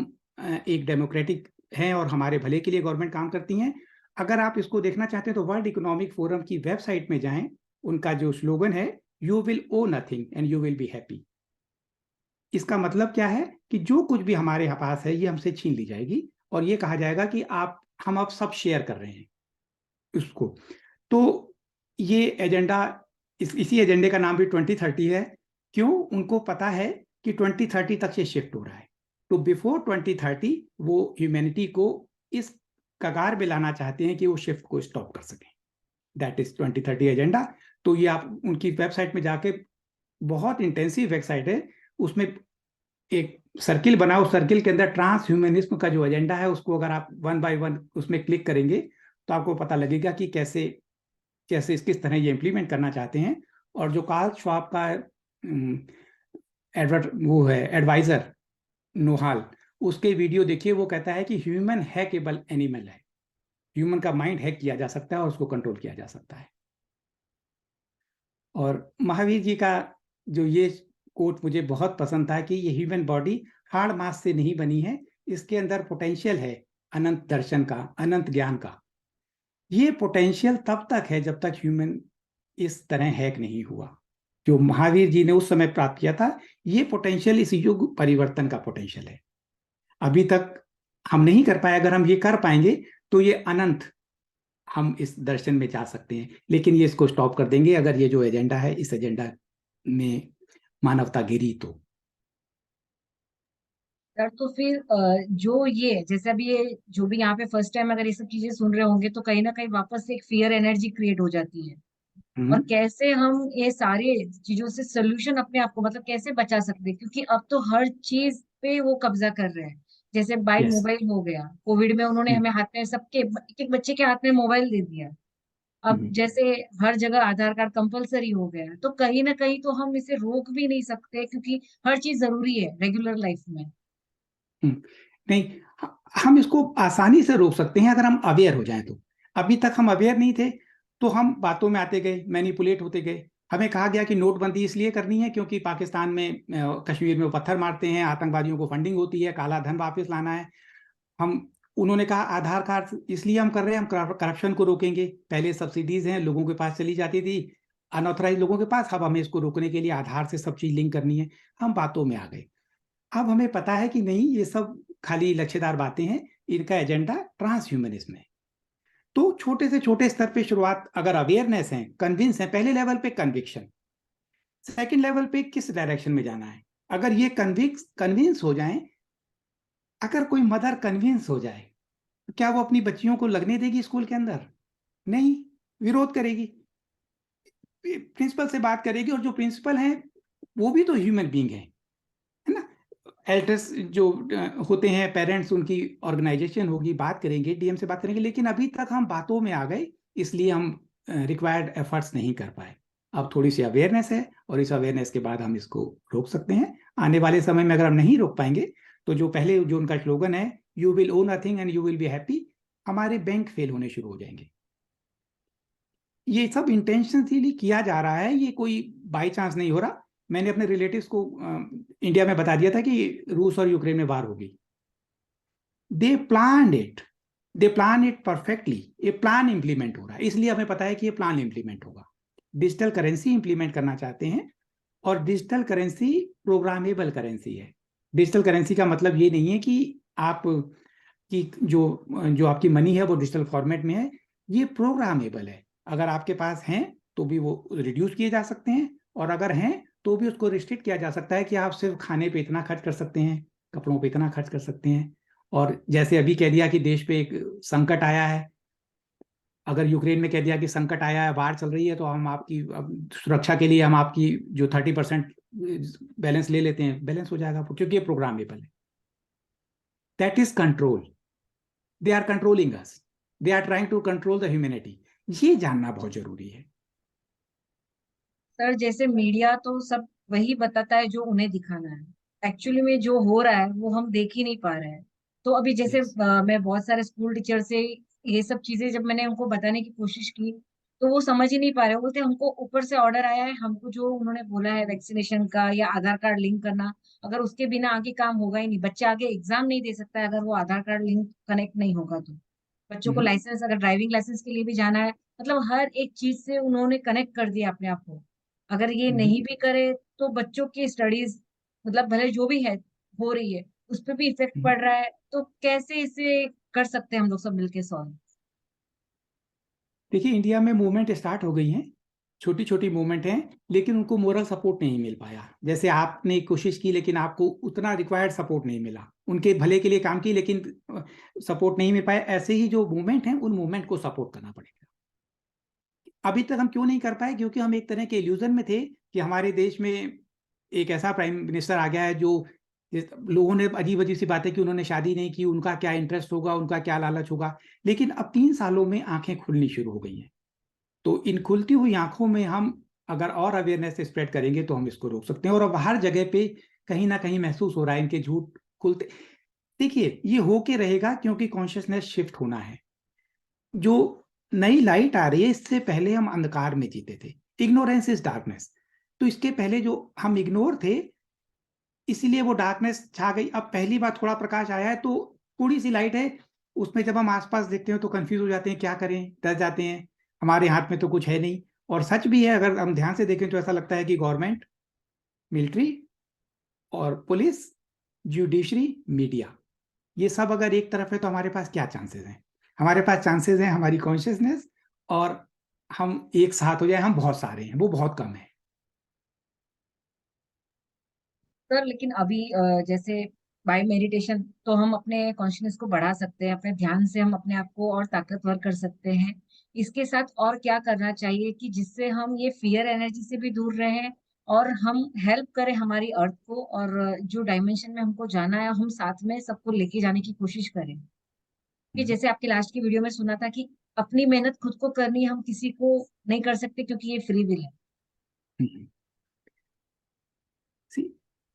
एक डेमोक्रेटिक हैं और हमारे भले के लिए गवर्नमेंट काम करती हैं। अगर आप इसको देखना चाहते हैं तो वर्ल्ड इकोनॉमिक फोरम की वेबसाइट में जाएं, उनका जो स्लोगन है you will O nothing and you will be happy. इसका मतलब क्या है कि जो कुछ भी हमारे पास है ये हमसे छीन ली जाएगी और ये कहा जाएगा कि हम अब सब शेयर कर रहे हैं उसको। तो ये एजेंडा, इसी एजेंडे का नाम भी 2030 है। क्यों? उनको पता है कि 2030 तक से शिफ्ट हो रहा है, तो बिफोर 2030 वो ह्यूमैनिटी को इस कगार में लाना चाहते हैं कि वो शिफ्ट को स्टॉप कर सकें। That is 2030 agenda. तो ये आप उनकी वेबसाइट में जाके, बहुत इंटेंसिव वेबसाइट है, उसमें एक सर्किल बना, उस सर्किल के अंदर ट्रांस ह्यूमनिज्म का जो एजेंडा है उसको अगर आप 1 बाय 1 उसमें क्लिक करेंगे तो आपको पता लगेगा कि कैसे किस तरह ये इंप्लीमेंट करना चाहते हैं। और जो कार्ल श्वाब का वो है एडवाइजर नोहाल, उसके वीडियो देखिए, वो कहता है कि ह्यूमन हैकेबल एनिमल है, ह्यूमन का माइंड हैक किया जा सकता है और उसको कंट्रोल किया जा सकता है। और महावीर जी का जो ये कोट मुझे बहुत पसंद था कि ये ह्यूमन बॉडी हार्ड मास से नहीं बनी है, इसके अंदर पोटेंशियल है अनंत दर्शन का, अनंत ज्ञान का। ये पोटेंशियल तब तक है जब तक ह्यूमन इस तरह हैक नहीं हुआ। जो महावीर जी ने उस समय प्राप्त किया था, ये पोटेंशियल इस युग परिवर्तन का पोटेंशियल है। अभी तक हम नहीं कर पाए, अगर हम ये कर पाएंगे तो ये अनंत हम इस दर्शन में जा सकते हैं। लेकिन ये इसको स्टॉप कर देंगे अगर ये जो एजेंडा है इस एजेंडा में मानवता गिरी तो। सर तो फिर जो ये जैसे अभी ये जो भी यहाँ पे फर्स्ट टाइम अगर ये सब चीजें सुन रहे होंगे तो कहीं ना कहीं वापस से एक फियर एनर्जी क्रिएट हो जाती है। और कैसे हम ये सारे चीजों से सोल्यूशन अपने आप को मतलब कैसे बचा सकते हैं, क्योंकि अब तो हर चीज पे वो कब्जा कर रहे हैं। जैसे बाय यस। मोबाइल हो गया, कोविड में उन्होंने हमें हाथ में सबके एक एक बच्चे के हाथ में मोबाइल दे दिया। अब जैसे हर जगह आधार कार्ड कंपलसरी हो गया है, तो कहीं ना कहीं तो हम इसे रोक भी नहीं सकते क्योंकि हर चीज जरूरी है रेगुलर लाइफ में। नहीं, हम इसको आसानी से रोक सकते हैं अगर हम अवेयर हो जाएं तो। अभी तक हम अवेयर नहीं थे तो हम बातों में आते गए, मैनिपुलेट होते गए। हमें कहा गया कि नोटबंदी इसलिए करनी है क्योंकि पाकिस्तान में कश्मीर में वो पत्थर मारते हैं, आतंकवादियों को फंडिंग होती है, काला धन वापस लाना है। उन्होंने कहा आधार कार्ड इसलिए हम कर रहे हैं, हम करप्शन को रोकेंगे। पहले सब्सिडीज हैं, लोगों के पास चली जाती थी, अनऑथराइज लोगों के पास, अब हमें इसको रोकने के लिए आधार से सब चीज लिंक करनी है। हम बातों में आ गए। अब हमें पता है कि नहीं, ये सब खाली लक्ष्यदार बातें हैं, इनका एजेंडा ट्रांस ह्यूमनिज्म है। तो छोटे से छोटे स्तर पे शुरुआत, अगर अवेयरनेस है, कन्विंस है, पहले लेवल पे कन्विक्शन, सेकंड लेवल पे किस डायरेक्शन में जाना है। अगर ये कन्विंस हो जाए, अगर कोई मदर कन्विंस हो जाए तो क्या वो अपनी बच्चियों को लगने देगी स्कूल के अंदर? नहीं, विरोध करेगी, प्रिंसिपल से बात करेगी। और जो प्रिंसिपल हैं वो भी तो ह्यूमन बीइंग है ना। एल्डर्स जो होते हैं, पेरेंट्स, उनकी ऑर्गेनाइजेशन होगी, बात करेंगे, डीएम से बात करेंगे। लेकिन अभी तक हम बातों में आ गए, इसलिए हम रिक्वायर्ड एफर्ट्स नहीं कर पाए। अब थोड़ी सी अवेयरनेस है और इस अवेयरनेस के बाद हम इसको रोक सकते हैं। आने वाले समय में अगर हम नहीं रोक पाएंगे तो जो पहले जो उनका स्लोगन है you will own nothing and you will be happy, हमारे बैंक फेल होने शुरू हो जाएंगे। ये सब इंटेंशनली किया जा रहा है, ये कोई बाई चांस नहीं हो रहा। मैंने अपने रिलेटिव्स को इंडिया में बता दिया था कि रूस और यूक्रेन में वार होगी। दे प्लान इट परफेक्टली। ये प्लान इंप्लीमेंट हो रहा है, इसलिए हमें पता है कि ये प्लान इंप्लीमेंट होगा। डिजिटल करेंसी इंप्लीमेंट करना चाहते हैं और डिजिटल करेंसी प्रोग्रामेबल करेंसी है। डिजिटल करेंसी का मतलब ये नहीं है कि आप की जो आपकी मनी है वो डिजिटल फॉर्मेट में है, ये प्रोग्रामेबल है। अगर आपके पास हैं तो भी वो रिड्यूस किए जा सकते हैं, और अगर हैं तो भी उसको रिस्ट्रिक्ट किया जा सकता है कि आप सिर्फ खाने पे इतना खर्च कर सकते हैं, कपड़ों पे इतना खर्च कर सकते हैं। और जैसे अभी कह दिया कि देश पे एक संकट आया है, अगर यूक्रेन में कह दिया कि संकट आया है, बाढ़ चल रही है, तो हम आपकी सुरक्षा के लिए हम आपकी जो 30% बैलेंस ले लेते हैं, बैलेंस हो जाएगा क्योंकि ये प्रोग्रामेबल है। That is control. They are controlling us. They are trying to control the humanity. ये जानना बहुत जरूरी है। सर जैसे मीडिया तो सब वही बताता है जो उन्हें दिखाना है, एक्चुअली में जो हो रहा है वो हम देख ही नहीं पा रहे हैं। तो अभी जैसे यस। मैं बहुत सारे स्कूल टीचर से ये सब चीजें जब मैंने उनको बताने की कोशिश की, तो वो समझ ही नहीं पा रहे। वो बोलते हैं, हमको ऊपर से ऑर्डर आया है, हमको जो उन्होंने बोला है वैक्सीनेशन का या आधार कार्ड लिंक करना, अगर उसके बिना आगे काम होगा ही नहीं। बच्चा आगे एग्जाम नहीं दे सकता है अगर वो आधार कार्ड लिंक कनेक्ट नहीं होगा तो। बच्चों को लाइसेंस, अगर ड्राइविंग लाइसेंस के लिए भी जाना है, मतलब हर एक चीज से उन्होंने कनेक्ट कर दिया अपने आप को। अगर ये नहीं भी करे तो बच्चों की स्टडीज, मतलब भले जो भी है हो रही है, उस पर भी इफेक्ट पड़ रहा है। तो कैसे इसे कर सकते हैं हम लोग सब मिलके सॉल्व? देखिए, इंडिया में मूवमेंट स्टार्ट हो गई हैं, छोटी छोटी मूवमेंट हैं, लेकिन उनको मोरल सपोर्ट नहीं मिल पाया। जैसे आपने कोशिश की लेकिन आपको उतना रिक्वायर्ड सपोर्ट नहीं मिला, उनके भले के लिए काम की लेकिन सपोर्ट नहीं मिल पाया। ऐसे ही जो मूवमेंट हैं उन मूवमेंट को सपोर्ट करना पड़ेगा। अभी तक हम क्यों नहीं कर पाए? क्योंकि हम एक तरह के इल्यूजन में थे कि हमारे देश में एक ऐसा प्राइम मिनिस्टर आ गया है जो लोगों ने अजीब अजीब सी बातें की, उन्होंने शादी नहीं की, उनका क्या इंटरेस्ट होगा, उनका क्या लालच होगा। लेकिन अब 3 सालों में आंखें खुलनी शुरू हो गई हैं। तो इन खुलती हुई आंखों में हम अगर और अवेयरनेस स्प्रेड करेंगे तो हम इसको रोक सकते हैं। और अब हर जगह पे कहीं ना कहीं महसूस हो रहा है इनके झूठ खुलते। देखिए, ये होके रहेगा क्योंकि कॉन्शियसनेस शिफ्ट होना है। जो नई लाइट आ रही है, इससे पहले हम अंधकार में जीते थे। Ignorance is darkness. तो इसके पहले जो हम इग्नोर थे, इसीलिए वो डार्कनेस छा गई। अब पहली बार थोड़ा प्रकाश आया है तो थोड़ी सी लाइट है, उसमें जब हम आसपास देखते हैं तो कंफ्यूज हो जाते हैं, क्या करें, डर जाते हैं। हमारे हाथ में तो कुछ है नहीं। और सच भी है, अगर हम ध्यान से देखें तो ऐसा लगता है कि गवर्नमेंट, मिलिट्री और पुलिस, जुडिशरी, मीडिया, ये सब अगर एक तरफ है तो हमारे पास क्या चांसेस हैं? हमारे पास चांसेस हैं हमारी कॉन्शियसनेस, और हम एक साथ हो जाए, हम बहुत सारे हैं, वो बहुत कम है। सर लेकिन अभी जैसे बाय मेडिटेशन तो हम अपने कॉन्शियसनेस को बढ़ा सकते हैं, अपने ध्यान से हम अपने आप को और ताकतवर कर सकते हैं। इसके साथ और क्या करना चाहिए कि जिससे हम ये फियर एनर्जी से भी दूर रहें, और हम हेल्प करें हमारी अर्थ को, और जो डायमेंशन में हमको जाना है हम साथ में सबको लेके जाने की कोशिश करें। कि जैसे आपकी लास्ट की वीडियो में सुना था कि अपनी मेहनत खुद को करनी है, हम किसी को नहीं कर सकते क्योंकि ये फ्री विल है। हम्म। See,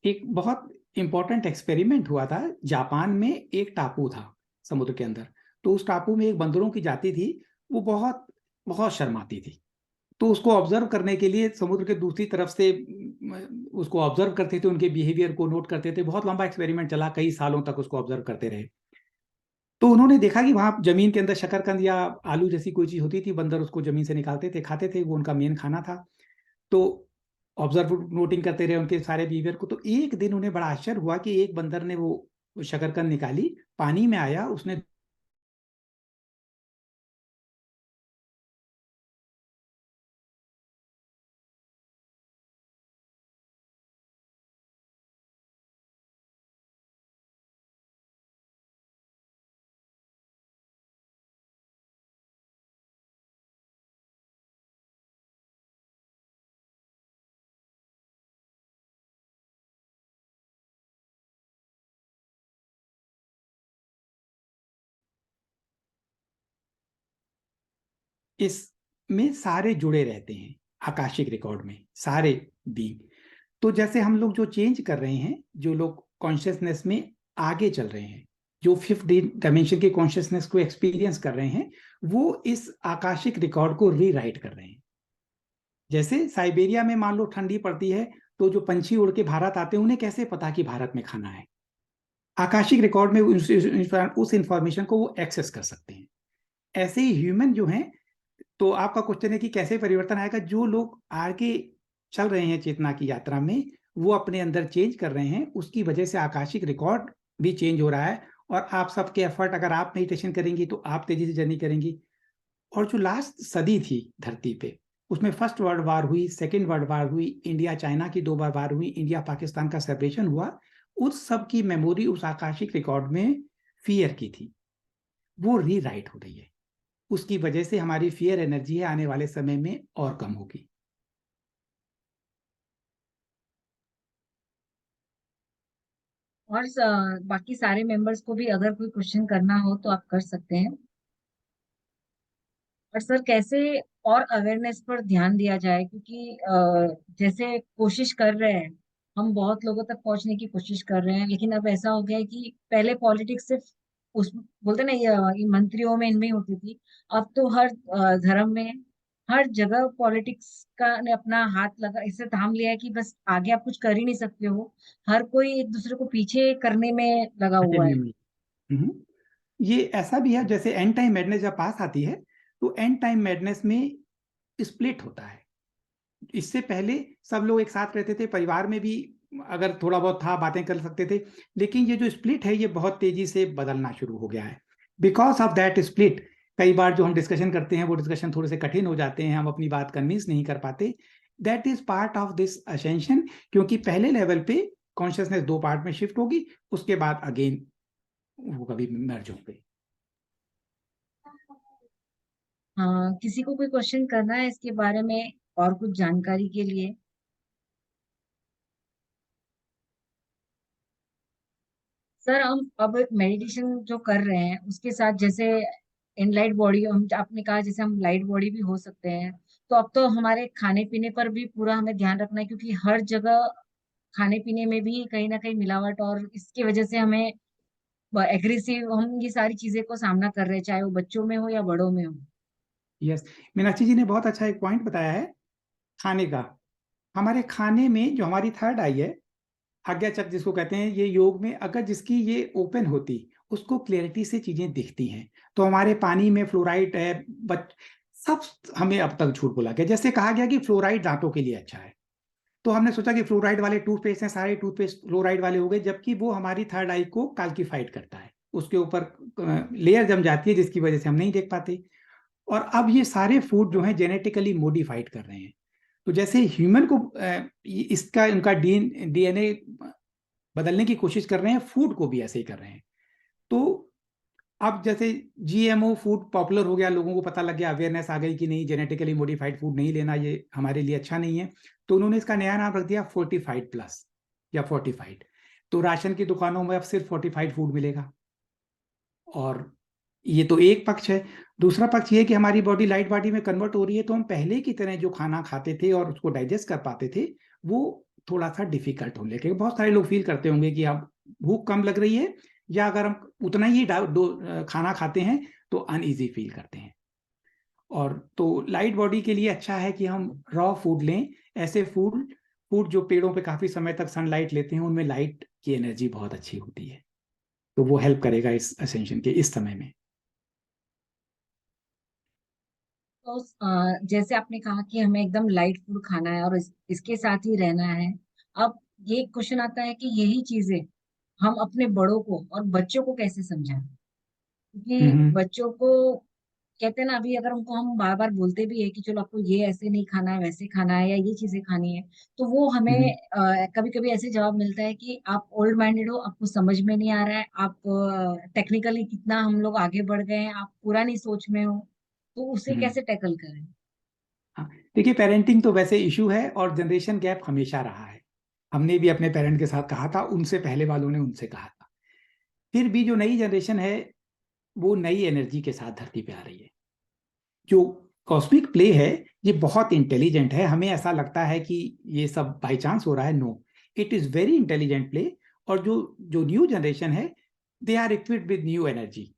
एक बहुत इंपॉर्टेंट एक्सपेरिमेंट हुआ था जापान में। एक टापू था समुद्र के अंदर। तो उस टापू में एक बंदरों की जाति थी, वो बहुत बहुत शर्माती थी। तो उसको ऑब्जर्व करने के लिए समुद्र के दूसरी तरफ से उसको ऑब्जर्व करते थे, उनके बिहेवियर को नोट करते थे। बहुत लंबा एक्सपेरिमेंट चला, कई सालों तक उसको ऑब्जर्व करते रहे। तो उन्होंने देखा कि वहां जमीन के अंदर शकरकंद या आलू जैसी कोई चीज होती थी, बंदर उसको जमीन से निकालते थे, खाते थे, वो उनका मेन खाना था। तो ऑब्जर्व नोटिंग करते रहे उनके सारे बिहेवियर को। तो एक दिन उन्हें बड़ा आश्चर्य हुआ कि एक बंदर ने वो शकरकंद निकाली, पानी में आया, उसने इसमें सारे जुड़े रहते हैं, आकाशिक रिकॉर्ड में सारे बीइंग। तो जैसे हम लोग जो चेंज कर रहे हैं, जो लोग कॉन्शियसनेस में आगे चल रहे हैं, जो फिफ्थ डायमेंशन के कॉन्शियसनेस को एक्सपीरियंस कर रहे हैं, वो इस आकाशिक रिकॉर्ड को रीराइट कर रहे हैं। जैसे साइबेरिया में मान लो ठंडी पड़ती है, तो जो पंछी उड़ के भारत आते हैं उन्हें कैसे पता कि भारत में खाना है? आकाशिक रिकॉर्ड में उस इंफॉर्मेशन को वो एक्सेस कर सकते हैं। ऐसे ही ह्यूमन जो हैं, तो आपका क्वेश्चन है कि कैसे परिवर्तन आएगा? जो लोग आगे चल रहे हैं चेतना की यात्रा में, वो अपने अंदर चेंज कर रहे हैं, उसकी वजह से आकाशिक रिकॉर्ड भी चेंज हो रहा है। और आप सबके एफर्ट, अगर आप मेडिटेशन करेंगी तो आप तेजी से जर्नी करेंगी। और जो लास्ट सदी थी धरती पे, उसमें फर्स्ट वर्ल्ड वार हुई, सेकेंड वर्ल्ड वार हुई, इंडिया चाइना की 2 बार वार हुई, इंडिया पाकिस्तान का सेपरेशन हुआ, उस सब की मेमोरी उस आकाशिक रिकॉर्ड में फियर की थी, वो रीराइट हो रही है। उसकी वजह से हमारी फियर एनर्जी है आने वाले समय में और कम होगी। और बाकी सारे मेंबर्स को भी अगर कोई क्वेश्चन करना हो तो आप कर सकते हैं। और सर कैसे और अवेयरनेस पर ध्यान दिया जाए, क्योंकि जैसे कोशिश कर रहे हैं, हम बहुत लोगों तक पहुंचने की कोशिश कर रहे हैं, लेकिन अब ऐसा हो गया है कि पहले पॉलिटिक्स सिर्फ उस बोलते ना ये मंत्रियों में इनमें ही होती थी। अब तो हर धर्म में, हर जगह पॉलिटिक्स का ने अपना हाथ लगा इसे थाम लिया है कि बस आगे आप कुछ कर ही नहीं सकते हो। हर कोई एक दूसरे को पीछे करने में लगा हुआ है। हम्म। ये ऐसा भी है, जैसे एंड टाइम मैडनेस जब पास आती है तो एंड टाइम मैडनेस में स्प्लिट होता है। इससे पहले सब लोग एक साथ रहते थे, परिवार में भी अगर थोड़ा बहुत था बातें कर सकते थे, लेकिन ये जो स्प्लिट है ये बहुत तेजी से बदलना शुरू हो गया है। बिकॉज ऑफ दैट स्प्लिट कई बार जो हम डिस्कशन करते हैं वो डिस्कशन थोड़े से कठिन हो जाते हैं, हम अपनी बात कन्विंस नहीं कर पाते। That is part of this ascension, क्योंकि पहले लेवल पे कॉन्शियसनेस दो पार्ट में शिफ्ट होगी, उसके बाद अगेन वो कभी मर्ज होंगे। हाँ, किसी को कोई क्वेश्चन करना है इसके बारे में और कुछ जानकारी के लिए? सर हम अब मेडिटेशन जो कर रहे हैं उसके साथ जैसे एनलाइट बॉडी, हम आपने कहा जैसे हम लाइट बॉडी भी हो सकते हैं, तो अब तो हमारे खाने पीने पर भी पूरा हमें ध्यान रखना है, क्योंकि हर जगह खाने पीने में भी कहीं ना कहीं मिलावट, और इसकी वजह से हमें एग्रेसिव, हम ये सारी चीजें को सामना कर रहे हैं, चाहे वो बच्चों में हो या बड़ों में हो। यस, मीनाक्षी जी ने बहुत अच्छा एक पॉइंट बताया है खाने का। हमारे खाने में जो हमारी थर्ड आई है, आज्ञा चक्र जिसको कहते हैं, ये योग में अगर जिसकी ये ओपन होती, उसको क्लैरिटी से चीजें दिखती हैं। तो हमारे पानी में फ्लोराइड है, बट सब हमें अब तक झूठ बोला गया। जैसे कहा गया कि फ्लोराइड दांतों के लिए अच्छा है, तो हमने सोचा कि फ्लोराइड वाले टूथपेस्ट हैं, सारे टूथपेस्ट फ्लोराइड वाले हो गए, जबकि वो हमारी थर्ड आई को कैल्किफाइड करता है, उसके ऊपर लेयर जम जाती है जिसकी वजह से हम नहीं देख पाते। और अब ये सारे फूड जो है जेनेटिकली मॉडिफाइड कर रहे हैं। तो जैसे ह्यूमन को इसका उनका डीएनए बदलने की कोशिश कर रहे हैं, फूड को भी ऐसे ही कर रहे हैं। तो अब जैसे जीएमओ फूड पॉपुलर हो गया, लोगों को पता लग गया, अवेयरनेस आ गई कि नहीं, जेनेटिकली मॉडिफाइड फूड नहीं लेना, ये हमारे लिए अच्छा नहीं है। तो उन्होंने इसका नया नाम रख दिया फोर्टिफाइड प्लस या फोर्टिफाइड। तो राशन की दुकानों में अब सिर्फ फोर्टिफाइड फूड मिलेगा। और ये तो एक पक्ष है। दूसरा पक्ष ये है कि हमारी बॉडी लाइट बॉडी में कन्वर्ट हो रही है, तो हम पहले की तरह जो खाना खाते थे और उसको डाइजेस्ट कर पाते थे वो थोड़ा सा डिफिकल्ट होने लगे। बहुत सारे लोग फील करते होंगे कि अब भूख कम लग रही है, या अगर हम उतना ही खाना खाते हैं तो अनईजी फील करते हैं। और तो लाइट बॉडी के लिए अच्छा है कि हम रॉ फूड लें, ऐसे फूड फूड जो पेड़ों पे काफी समय तक सनलाइट लेते हैं, उनमें लाइट की एनर्जी बहुत अच्छी होती है, तो वो हेल्प करेगा इस असेंशन के इस समय में। तो जैसे आपने कहा कि हमें एकदम लाइट फूड खाना है और इसके साथ ही रहना है। अब ये क्वेश्चन आता है कि यही चीजें हम अपने बड़ों को और बच्चों को कैसे समझाएं, क्योंकि हम्म बच्चों को कहते हैं ना, अभी अगर उनको हम बार बार बोलते भी है कि चलो आपको ये ऐसे नहीं खाना है, वैसे खाना है, या ये चीजें खानी है, तो वो हम्म हमें कभी कभी ऐसे जवाब मिलता है कि आप ओल्ड माइंडेड हो, आपको समझ में नहीं आ रहा है, आप टेक्निकली कितना हम लोग आगे बढ़ गए हैं, आप पुरानी सोच में हो। तो उसे हम्म। कैसे टैकल करें? हाँ, देखिए पेरेंटिंग तो वैसे इशू है और जनरेशन गैप हमेशा रहा है। हमने भी अपने पेरेंट के साथ कहा था, उनसे पहले वालों ने उनसे कहा था। फिर भी जो नई जनरेशन है वो नई एनर्जी के साथ धरती पे आ रही है। जो कॉस्मिक प्ले है ये बहुत इंटेलिजेंट है, हमें ऐसा लगता है कि ये सब बाई चांस हो रहा है, no, it is very intelligent play. और जो जो न्यू जनरेशन है they are equipped with new energy,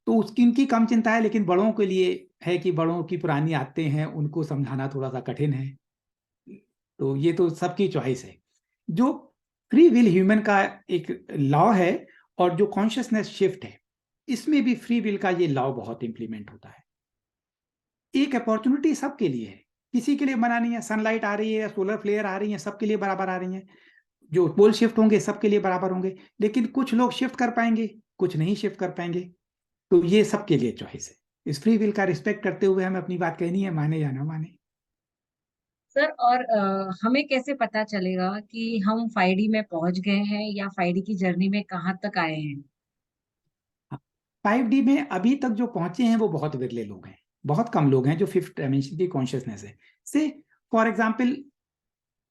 तो उसकी उनकी कम चिंता है। लेकिन बड़ों के लिए है कि बड़ों की पुरानी आदतें हैं, उनको समझाना थोड़ा सा कठिन है। तो ये तो सबकी चॉइस है। जो फ्री विल ह्यूमन का एक लॉ है, और जो कॉन्शियसनेस शिफ्ट है, इसमें भी फ्री विल का ये लॉ बहुत इंप्लीमेंट होता है। एक अपॉर्चुनिटी सबके लिए है, किसी के लिए मना नहीं है। सनलाइट आ रही है या सोलर फ्लेयर आ रही है, सबके लिए बराबर आ रही है। जो पोल शिफ्ट होंगे सबके लिए बराबर होंगे, लेकिन कुछ लोग शिफ्ट कर पाएंगे, कुछ नहीं शिफ्ट कर पाएंगे। तो ये सबके लिए चॉइस है। इस फ्री विल का रिस्पेक्ट करते हुए हमें अपनी बात कहनी है, माने या ना माने। सर और हमें कैसे पता चलेगा कि हम 5D में पहुंच गए हैं या 5D की जर्नी में कहाँ तक आए हैं? 5D में अभी तक जो पहुंचे हैं वो बहुत विरले लोग हैं, बहुत कम लोग हैं जो फिफ्थ डायमेंशन की कॉन्शियसनेस है। से फॉर एग्जाम्पल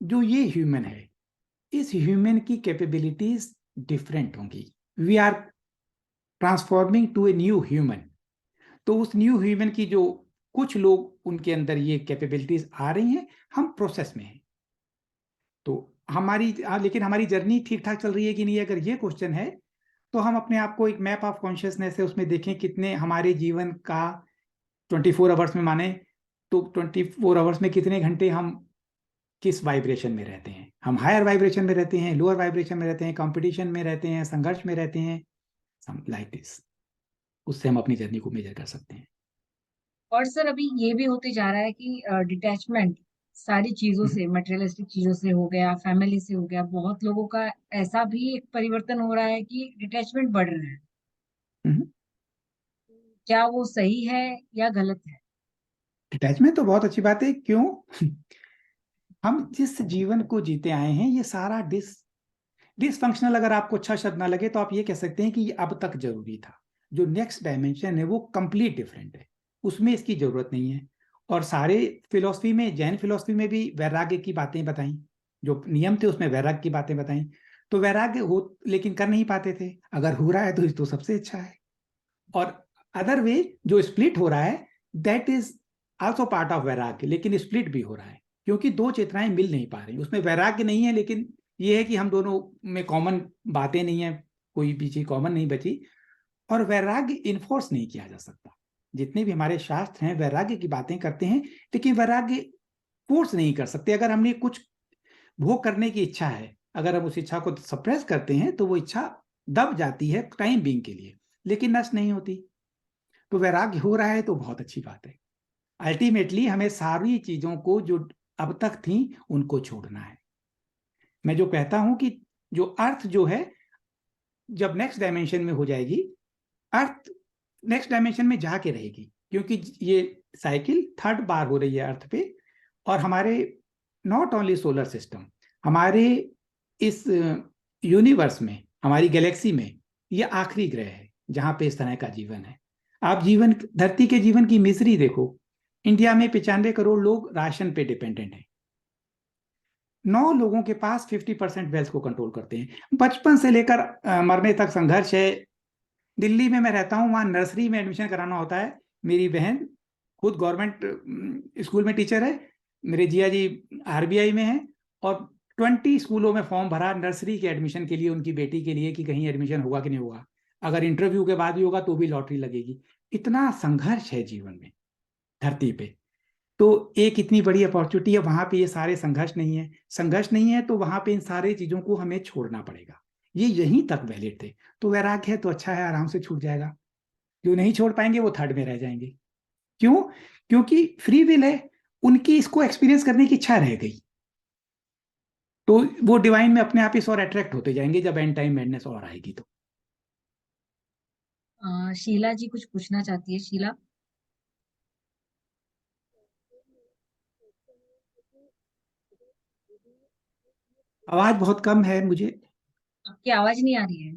जो ये ह्यूमन है, इस ह्यूमन की कैपेबिलिटीज डिफरेंट होंगी। We are transforming to a new human. तो उस न्यू ह्यूमन की जो कुछ लोग उनके अंदर ये कैपेबिलिटीज आ रही हैं, हम प्रोसेस में हैं। तो लेकिन हमारी जर्नी ठीक ठाक चल रही है कि नहीं, अगर ये क्वेश्चन है तो हम अपने आप को एक मैप ऑफ कॉन्शियसनेस है उसमें देखें कितने हमारे जीवन का 24 आवर्स में माने तो 24 आवर्स में कितने घंटे हम किस वाइब्रेशन में रहते हैं। हम हायर वाइब्रेशन में रहते हैं, लोअर वाइब्रेशन में रहते हैं, कंपटीशन में रहते हैं, संघर्ष में रहते हैं, लाइक दिस। उससे हम अपनी जर्नी को मेजर कर सकते हैं। और सर अभी ये भी होते जा रहा है कि डिटैचमेंट सारी चीजों से, मटेरियलिस्टिक चीजों से हो गया, फैमिली से हो गया, बहुत लोगों का ऐसा भी एक परिवर्तन हो रहा है कि डिटैचमेंट बढ़ रहा है। हम्म। क्या वो सही है या गलत है? अटैचमेंट तो बहुत अच्छी बात है। क्यों? हम जिस जीवन को जीते आए हैं ये सारा डिसफंक्शनल, अगर आपको अच्छा शब्द ना लगे तो आप ये कह सकते हैं कि ये अब तक जरूरी था। जो नेक्स्ट डायमेंशन है वो कंप्लीट डिफरेंट है, उसमें इसकी जरूरत नहीं है। और सारे फिलॉसफी में, जैन फिलॉसफी में भी वैराग्य की बातें बताई, जो नियम थे उसमें वैराग्य की बातें बताई। तो वैराग्य हो लेकिन कर नहीं पाते थे, अगर हो रहा है तो सबसे अच्छा है। और अदर वे जो स्प्लिट हो रहा है that is also part of वैराग्य, लेकिन स्प्लिट भी हो रहा है क्योंकि दो चेतनाएं मिल नहीं पा रही। उसमें वैराग्य नहीं है, लेकिन ये है कि हम दोनों में कॉमन बातें नहीं है, कोई भी चीज कॉमन नहीं बची। और वैराग्य इन्फोर्स नहीं किया जा सकता। जितने भी हमारे शास्त्र हैं वैराग्य की बातें करते हैं, लेकिन वैराग्य फोर्स नहीं कर सकते। अगर हमने कुछ भोग करने की इच्छा है, अगर हम उस इच्छा को सप्रेस करते हैं तो वो इच्छा दब जाती है टाइम बीइंग के लिए, लेकिन नष्ट नहीं होती। तो वैराग्य हो रहा है तो बहुत अच्छी बात है। अल्टीमेटली हमें सारी चीजों को जो अब तक थी उनको छोड़ना है। मैं जो कहता हूं कि जो अर्थ जो है जब नेक्स्ट डायमेंशन में हो जाएगी, अर्थ नेक्स्ट डायमेंशन में जाके रहेगी, क्योंकि ये साइकिल थर्ड बार हो रही है अर्थ पे। और हमारे नॉट ओनली सोलर सिस्टम, हमारे इस यूनिवर्स में, हमारी गैलेक्सी में ये आखिरी ग्रह है जहां पे इस तरह का जीवन है। आप धरती के जीवन की मिजरी देखो। इंडिया में 95 करोड़ लोग राशन पे डिपेंडेंट हैं। 9 लोगों के पास 50% वेल्थ को कंट्रोल करते हैं। बचपन से लेकर मरने तक संघर्ष है। दिल्ली में मैं रहता हूँ, वहां नर्सरी में एडमिशन कराना होता है। मेरी बहन खुद गवर्नमेंट स्कूल में टीचर है, मेरे जिया जी आरबीआई में है, और 20 स्कूलों में फॉर्म भरा नर्सरी के एडमिशन के लिए उनकी बेटी के लिए कि कहीं एडमिशन होगा कि नहीं होगा। अगर इंटरव्यू के बाद भी होगा तो भी लॉटरी लगेगी। इतना संघर्ष है जीवन में धरती पे। तो एक इतनी बड़ी अपॉर्चुनिटी है, वहां पे ये सारे संघर्ष नहीं है तो वहां पे इन सारे चीजों को हमें छोड़ना पड़ेगा। ये यहीं तक वैलिड थे। तो वैराग्य है तो अच्छा है, आराम से छूट जाएगा। जो नहीं छोड़ पाएंगे वो थर्ड में रह जाएंगे। क्यों? क्योंकि फ्री विल है, उनकी इसको एक्सपीरियंस करने की इच्छा रह गई। तो वो डिवाइन में अपने आप ही और अट्रैक्ट होते जाएंगे जब एंड टाइम मैडनेस और आएगी तो। शीला जी कुछ पूछना चाहती है। शीला, आवाज बहुत कम है मुझे। आपकी आवाज नहीं आ रही है।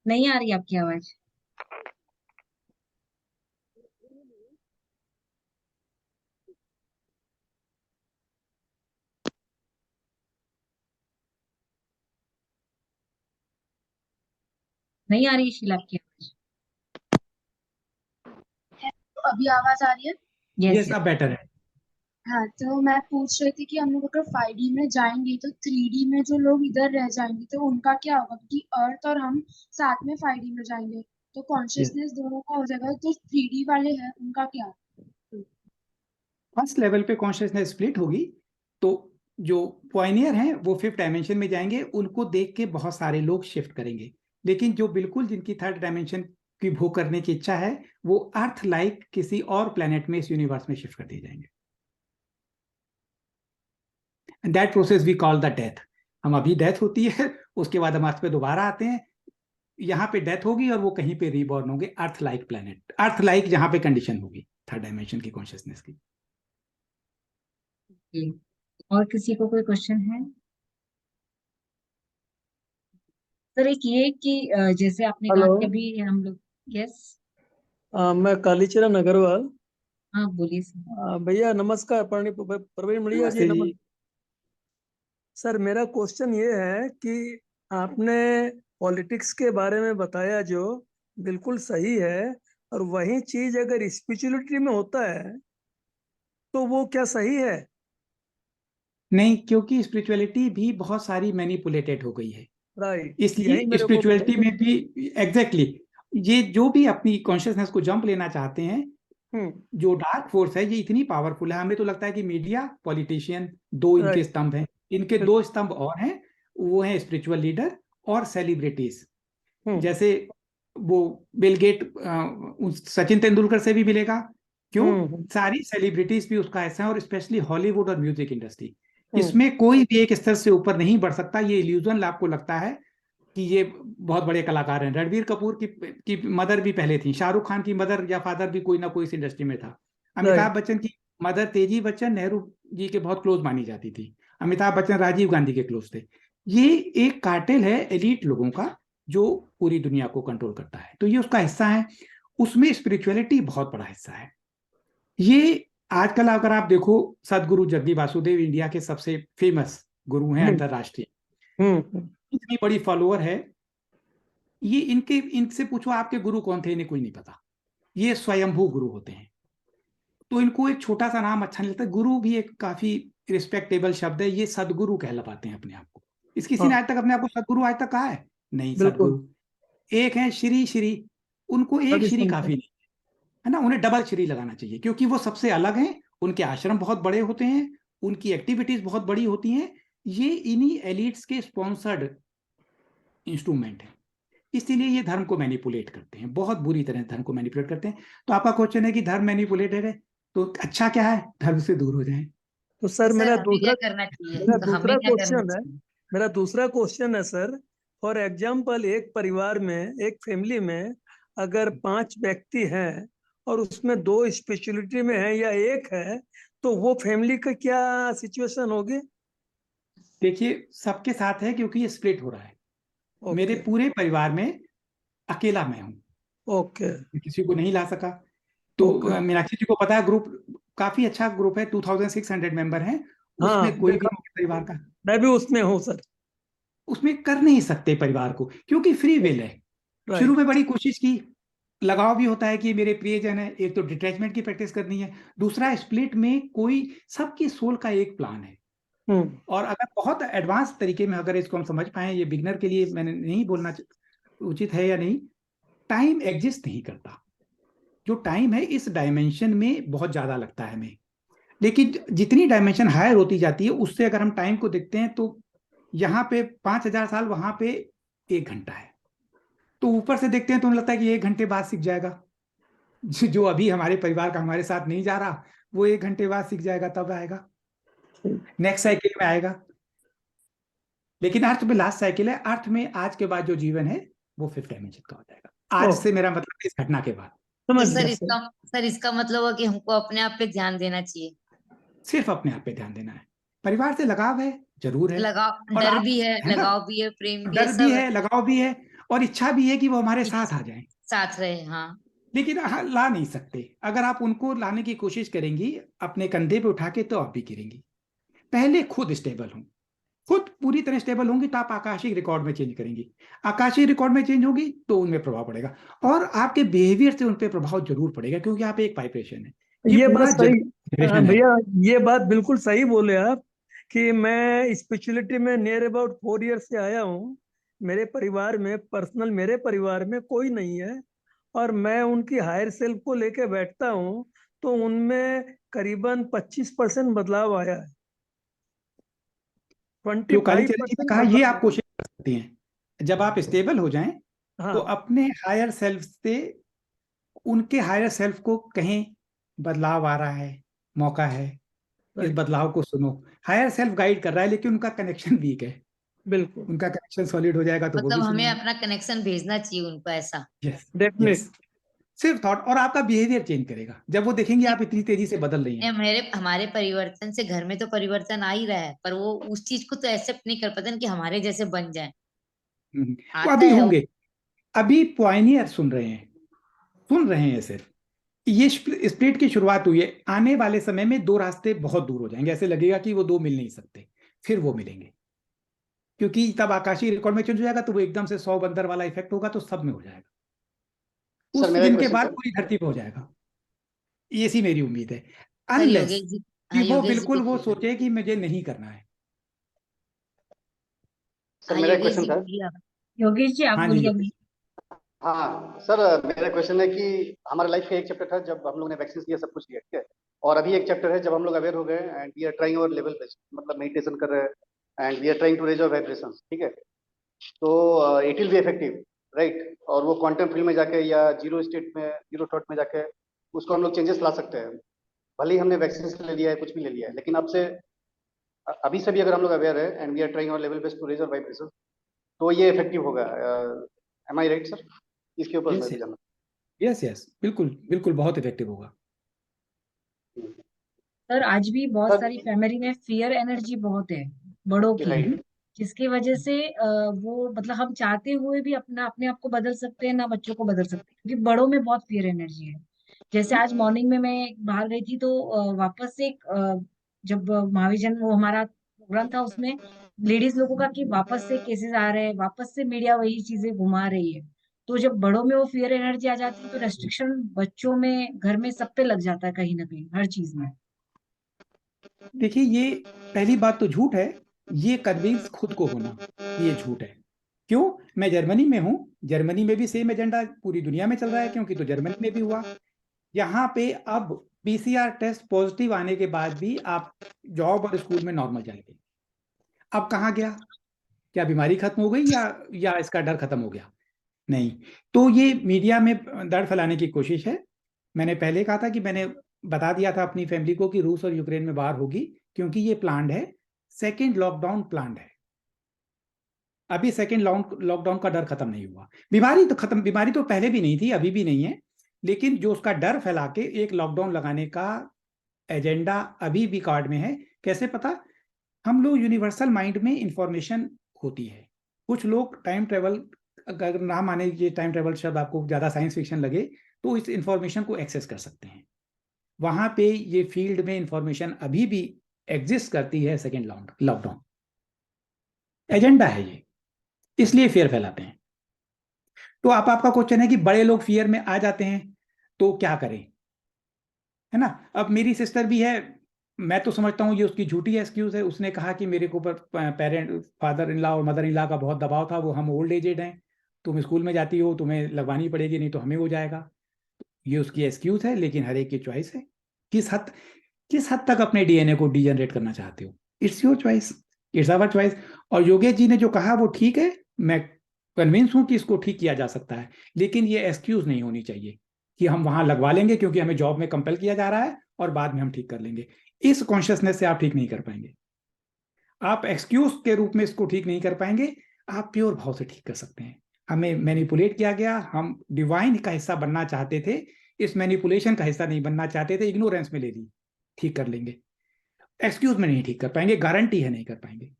नहीं आ रही आपकी आवाज। नहीं आ रही है शीला आपकी आवाज। तो अभी आवाज आ रही है? यस यस, अब बेटर है। हाँ, तो मैं पूछ रही थी कि हम लोग अगर 5D में जाएंगे तो 3D में जो लोग इधर रह जाएंगे तो उनका क्या होगा, क्योंकि अर्थ और हम साथ में 5D में जाएंगे तो कॉन्शियसनेस दोनों का हो जाएगा, तो 3D वाले हैं उनका क्या? फर्स्ट लेवल पे कॉन्शियसनेस स्प्लिट होगी तो जो पॉइनियर हैं वो फिफ्थ डायमेंशन में जाएंगे, उनको देख के बहुत सारे लोग शिफ्ट करेंगे। लेकिन जो बिल्कुल जिनकी थर्ड डायमेंशन की भोग करने की इच्छा है वो अर्थ लाइक किसी और प्लेनेट में इस यूनिवर्स में शिफ्ट कर दिए जाएंगे। That process we call the death. हम अभी डेथ होती है, उसके बाद हम अर्थ पे दोबारा आते हैं। यहाँ पे डेथ होगी और वो कहीं पे रीबॉर्न होंगे earth like planet, earth like जहां पे कंडीशन होगी थर्ड डायमेंशन की कॉन्शियसनेस की। जी। और किसी को कोई क्वेश्चन है? सर एक ये कि जैसे आपने कहा हेलो। कि अभी हम लोग। यस। मैं कालीचरण अग्रवाल। हाँ बोलिए सर। भैया नमस्कार। प्रवीण मणिया जी नमस्ते जी। सर मेरा क्वेश्चन ये है कि आपने पॉलिटिक्स के बारे में बताया जो बिल्कुल सही है, और वही चीज अगर स्पिरिचुअलिटी में होता है तो वो क्या सही है? नहीं, क्योंकि स्पिरिचुअलिटी भी बहुत सारी मैनिपुलेटेड हो गई है, राइट, इसलिए यही मेरे को स्पिरिचुअलिटी में भी एग्जैक्टली ये जो भी अपनी कॉन्शियसनेस को जंप लेना चाहते हैं, हम्म, जो डार्क फोर्स है ये इतनी पावरफुल है। हमें तो लगता है कि मीडिया, पॉलिटिशियन दो इनके राइट, स्तंभ हैं, इनके दो स्तंभ और हैं, वो हैं स्पिरिचुअल लीडर और सेलिब्रिटीज। हम्म, जैसे वो बिल गेट सचिन तेंदुलकर से भी मिलेगा, क्यों? हम्म, सारी सेलिब्रिटीज भी उसका ऐसा है, और स्पेशली हॉलीवुड और म्यूजिक इंडस्ट्री, हम्म, इसमें कोई भी एक स्तर से ऊपर नहीं बढ़ सकता। ये इल्यूजन आपको लगता है कि ये बहुत बड़े कलाकार हैं। रणबीर कपूर की मदर भी पहले थी, शाहरुख खान की मदर या फादर भी कोई ना कोई इस इंडस्ट्री में था। राइट, अमिताभ बच्चन की मदर तेजी बच्चन नेहरू जी के बहुत क्लोज मानी जाती थी। अमिताभ बच्चन राजीव गांधी के क्लोज थे। ये एक कार्टेल है एलीट लोगों का जो पूरी दुनिया को कंट्रोल करता है, तो ये उसका हिस्सा है। उसमें स्पिरिचुअलिटी बहुत बड़ा हिस्सा है। ये आजकल अगर आप देखो, सदगुरु जग्गी वासुदेव इंडिया के सबसे फेमस गुरु हैं हम्म, अंतरराष्ट्रीय, हम्म, इतनी बड़ी फॉलोअर है। ये इनसे पूछो आपके गुरु कौन थे, इन्हें कोई नहीं पता। ये स्वयंभू गुरु होते हैं, तो इनको एक छोटा सा नाम अच्छा नहीं लगता। गुरु भी एक काफी रिस्पेक्टेबल शब्द है, ये सदगुरु कहलाते हैं अपने आप को। इस किसी ने हाँ, आज तक अपने आप को सदगुरु आज तक कहा है? नहीं, बिल्कुल, सदगुरु एक है श्री श्री, उनको एक तभी श्री सुनते काफी हैं। नहीं है ना, उन्हें डबल श्री लगाना चाहिए, क्योंकि वो सबसे अलग हैं। उनके आश्रम बहुत बड़े होते हैं, उनकी एक्टिविटीज बहुत बड़ी होती हैं। ये इन्हीं एलिट्स के स्पॉन्सर्ड इंस्ट्रूमेंट है, इसीलिए ये धर्म को मैनिपुलेट करते हैं, बहुत बुरी तरह धर्म को मैनिपुलेट करते हैं। तो आपका क्वेश्चन है कि धर्म मैनिपुलेटेड है, तो अच्छा क्या है? धर्म से दूर हो जाएं। तो तो सर सर हमें क्या करना चाहिए, मेरा तो हमें दूसरा क्या करना क्वेश्चन है चाहिए? मेरा दूसरा क्वेश्चन है सर, फॉर एग्जाम्पल एक परिवार में, एक फैमिली में अगर 5 व्यक्ति हैं और उसमें 2 स्पेशलिटी में है या एक है, तो वो फैमिली का क्या सिचुएशन होगी? देखिए, सबके साथ है क्योंकि ये स्प्लिट हो रहा है। मेरे ओके, पूरे परिवार में अकेला मैं हूँ, ओके, मैं किसी को नहीं ला सका। तो ओके, मीनाक्षी जी को पता है, ग्रुप काफी अच्छा ग्रुप है, 2600 मेंबर हैं। हाँ उसमें कोई भी देखा, नहीं है परिवार का। मैं भी उसमें हूँ सर। उसमें कर नहीं सकते परिवार को, क्योंकि फ्री विल है। शुरू राइट, में बड़ी कोशिश की, लगाव भी होता है कि मेरे प्रियजन है, एक तो डिटैचमेंट की प्रैक्टिस करनी है, दूसरा स्प्लिट में कोई सबकी सोल का एक प्लान है। हम्म, और अगर बहुत एडवांस तरीके में अगर इसको हम समझ पाए, ये बिगनर के लिए मैंने नहीं बोलना उचित है या नहीं, टाइम एग्जिस्ट नहीं करता। जो टाइम है इस डायमेंशन में बहुत ज्यादा लगता है हमें, लेकिन जितनी डायमेंशन हायर होती जाती है उससे अगर हम टाइम को देखते हैं तो यहाँ पे 5000 साल, वहां पे 1 घंटा है। तो ऊपर से देखते हैं तो हमें लगता है कि 1 घंटे बाद सीख जाएगा। जो अभी हमारे परिवार का हमारे साथ नहीं जा रहा, वो 1 घंटे बाद सीख जाएगा, तब आएगा, नेक्स्ट साइकिल में आएगा। लेकिन अर्थ में लास्ट साइकिल है, अर्थ में आज के बाद जो जीवन है वो 5th डायमेंशन का हो जाएगा। आज ओह, से मेरा मतलब इस घटना के बाद तो समझ सर गया सर। इसका मतलब है कि हमको अपने आप पे ध्यान देना चाहिए। सिर्फ अपने आप पे ध्यान देना है। परिवार से लगाव है, जरूर है, लगाव, और डर आप, भी है, है ना, लगाव भी है, प्रेम भी है, डर भी सब है। है, लगाव भी है, और इच्छा भी है कि वो हमारे साथ आ जाएं। साथ रहे, हाँ। लेकिन ला नहीं सकते। अगर आप उनको लाने की कोशिश करेंगी अपने कंधे पे उठा के, तो आप भी गिरेंगी। पहले खुद स्टेबल हों, खुद पूरी तरह स्टेबल होंगी तो आप आकाशिक रिकॉर्ड में चेंज करेंगी। आकाशीय रिकॉर्ड में चेंज होगी तो उनमें प्रभाव पड़ेगा, और आपके बिहेवियर से उन पर प्रभाव जरूर पड़ेगा, क्योंकि आप एक वाइब्रेशन है। ये ये पूरा बात सही, जनरेशन है। भैया ये बात बिल्कुल सही बोले आप कि मैं स्पिरिचुअलिटी में नियर अबाउट 4 ईयर से आया हूँ। मेरे परिवार में, पर्सनल मेरे परिवार में कोई नहीं है, और मैं उनकी हायर सेल्फ को लेके बैठता हूँ तो उनमें करीबन 25% बदलाव आया है, ट्वेंटी जो फाइव कालीचरण जी ने परसेंट कहा, ये बदलाव आप कोशिश कर सकती हैं। जब आप स्टेबल हो जाएं आया। तो हाँ, अपने हायर सेल्फ से उनके हायर सेल्फ को कहें, बदलाव आ रहा है, मौका है, इस राइट, बदलाव को सुनो। हायर सेल्फ गाइड कर रहा है, लेकिन उनका कनेक्शन वीक है। बिल्कुल, उनका कनेक्शन सॉलिड हो जाएगा तो वो मतलब भी हमें सुनेंगे। अपना कनेक्शन भेजना चाहिए उनको, ऐसा। Yes, yes, definite. सिर्फ थॉट, और आपका बिहेवियर चेंज करेगा जब वो देखेंगे नहीं, आप इतनी तेजी से बदल रही हैं। हमारे परिवर्तन से घर में तो परिवर्तन आ ही रहा है, पर वो उस चीज को तो एक्सेप्ट नहीं कर पाते ना कि हमारे जैसे बन जाए। वो आता अभी है वो। होंगे, अभी पॉइनियर सुन रहे हैं सिर्फ। ये स्प्लिट की शुरुआत हुई है, आने वाले समय में दो रास्ते बहुत दूर हो जाएंगे, ऐसे लगेगा कि वो दो मिल नहीं सकते, फिर वो मिलेंगे। क्योंकि तब आकाशीय रिकॉर्ड में चेंज हो जाएगा तो वो एकदम से 100 बंदर वाला इफेक्ट होगा तो सब में हो जाएगा। सर उस मेरा एक दिन के क्वेश्चन बाद सर। पूरी धरती पे हो जाएगा, ऐसी मेरी उम्मीद है, सर अनलेस योगेश जी, कि हाँ वो योगेश जी बिल्कुल वो पूछिए। सोचे कि मुझे नहीं करना है। सर हाँ मेरा एक योगेश क्वेश्चन जी था। बोलिए आप। योगेश जी आप हाँ जी बोलिए योगेश। अभी। हाँ सर, मेरा क्वेश्चन है कि हमारे लाइफ का एक चैप्टर था जब हम लोग ने वैक्सीन लिया, सब कुछ लिया, ठीक है। और अभी एक चैप्टर है जब हम लोग अवेयर हो गए and we are trying our level best, मतलब मेडिटेशन कर रहे हैं and we are trying to raise our vibration, ठीक है। तो it will be effective, right. और वो क्वांटम फील्ड में जाके या जीरो स्टेट में, जीरो थॉट में जाके उसको हम लोग चेंजेस ला सकते हैं। भले ही हमने वैक्सीन ले लिया है, कुछ भी ले लिया है, लेकिन अब से अभी से भी अगर हम लोग अवेयर है and we are trying our level best to raise our vibration, तो ये इफेक्टिव होगा। Am I right sir? इसके ऊपर यस मैं भी जानना। यस यस, बिल्कुल बिल्कुल बहुत इफेक्टिव होगा। सर आज भी बहुत सर सारी फैमिली में फियर एनर्जी बहुत है बड़ों की, राइट। जिसकी वजह से वो मतलब हम चाहते हुए भी अपना अपने आप को बदल सकते हैं ना, बच्चों को बदल सकते हैं, क्योंकि बड़ों में बहुत फियर एनर्जी है। जैसे आज मॉर्निंग में मैं बाहर गई थी तो वापस से जब महावीजन वो हमारा प्रोग्राम था उसमें लेडीज लोगों का कि वापस से केसेस आ रहे हैं, वापस से मीडिया वही चीजें घुमा रही है। तो जब बड़ों में वो फियर एनर्जी आ जाती है तो रेस्ट्रिक्शन बच्चों में, घर में, सब पे लग जाता है कहीं ना कहीं, हर चीज में। देखिए ये पहली बात तो झूठ है, ये कन्विंस खुद को होना कि ये झूठ है। क्यों? मैं जर्मनी में हूँ, जर्मनी में भी सेम एजेंडा पूरी दुनिया में चल रहा है, क्योंकि तो जर्मनी में भी हुआ। यहाँ पे अब पीसीआर टेस्ट पॉजिटिव आने के बाद भी आप जॉब और स्कूल में नॉर्मल जाएंगे। अब कहाँ गया? क्या बीमारी खत्म हो गई या इसका डर खत्म हो गया? नहीं। तो ये मीडिया में डर फैलाने की कोशिश है। मैंने पहले कहा था कि मैंने बता दिया था अपनी फैमिली को कि रूस और यूक्रेन में वार होगी, क्योंकि ये प्लान्ड है, सेकेंड लॉकडाउन प्लान्ड है। अभी सेकेंड लॉकडाउन का डर खत्म नहीं हुआ। बीमारी तो खत्म, बीमारी तो पहले भी नहीं थी, अभी भी नहीं है, लेकिन जो उसका डर फैला के एक लॉकडाउन लगाने का एजेंडा अभी भी कार्ड में है। कैसे पता? हम लोग यूनिवर्सल माइंड में इंफॉर्मेशन होती है। कुछ लोग टाइम ट्रेवल, अगर ना माने ये टाइम ट्रेवल शब्द आपको ज्यादा साइंस फिक्शन लगे, तो इस इंफॉर्मेशन को एक्सेस कर सकते हैं। वहां पे ये फील्ड में इंफॉर्मेशन अभी भी एग्जिस्ट करती है। सेकेंड लॉकडाउन एजेंडा है ये, इसलिए फियर फैलाते हैं। तो आपका क्वेश्चन है कि बड़े लोग फियर में आ जाते हैं तो क्या करें, है ना। अब मेरी सिस्टर भी है, मैं तो समझता हूँ ये उसकी झूठी एक्सक्यूज है। उसने कहा कि मेरे ऊपर पेरेंट, फादर इन लॉ और मदर इन लॉ का बहुत दबाव था, वो हम ओल्ड एजेड हैं, तुम स्कूल में जाती हो, तुम्हें लगवानी पड़ेगी, नहीं तो हमें हो जाएगा। ये उसकी एक्सक्यूज है, लेकिन हर एक की चॉइस है किस हद तक अपने डीएनए को डीजनरेट करना चाहते हो। It's your choice, it's our choice. और योगेश जी ने जो कहा वो ठीक है, मैं कन्विंस हूं कि इसको ठीक किया जा सकता है, लेकिन ये एक्सक्यूज नहीं होनी चाहिए कि हम वहां लगवा लेंगे क्योंकि हमें जॉब में कंपेल किया जा रहा है और बाद में हम ठीक कर लेंगे। इस कॉन्शियसनेस से आप ठीक नहीं कर पाएंगे, आप एक्सक्यूज के रूप में इसको ठीक नहीं कर पाएंगे। आप प्योर भाव से ठीक कर सकते हैं। हमें मैनिपुलेट किया गया, हम डिवाइन का हिस्सा बनना चाहते थे, इस मैनिपुलेशन का हिस्सा नहीं बनना चाहते थे, इग्नोरेंस में ले ली, ठीक कर लेंगे। एक्सक्यूज में नहीं ठीक कर पाएंगे, गारंटी है नहीं कर पाएंगे।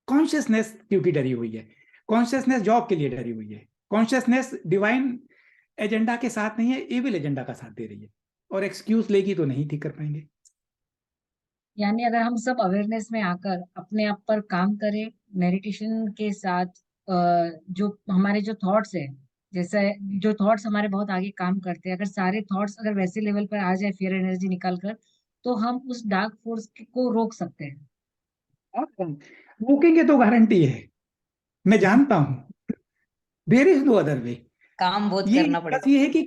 कॉन्शियसनेस क्योंकि डरी हुई है, कॉन्शियसनेस जॉब के लिए डरी हुई है, कॉन्शियसनेस डिवाइन एजेंडा के साथ नहीं है, एविल एजेंडा का साथ दे रही है, और एक्सक्यूज लेगी तो नहीं ठीक कर पाएंगे। यानी अगर हम सब अवेयरनेस में आकर अपने आप पर काम करें, मेडिटेशन के साथ, जो हमारे जो थॉट्स है, जैसे जो थॉट्स हमारे बहुत आगे काम करते हैं, अगर सारे थॉट्स अगर वैसे लेवल पर आ जाए फियर एनर्जी निकाल कर, तो हम उस डार्क फोर्स को रोक सकते हैं। रोकेंगे तो गारंटी है, मैं जानता हूं, there is no other way. काम बहुत ये करना बस पड़ेगा। ये है कि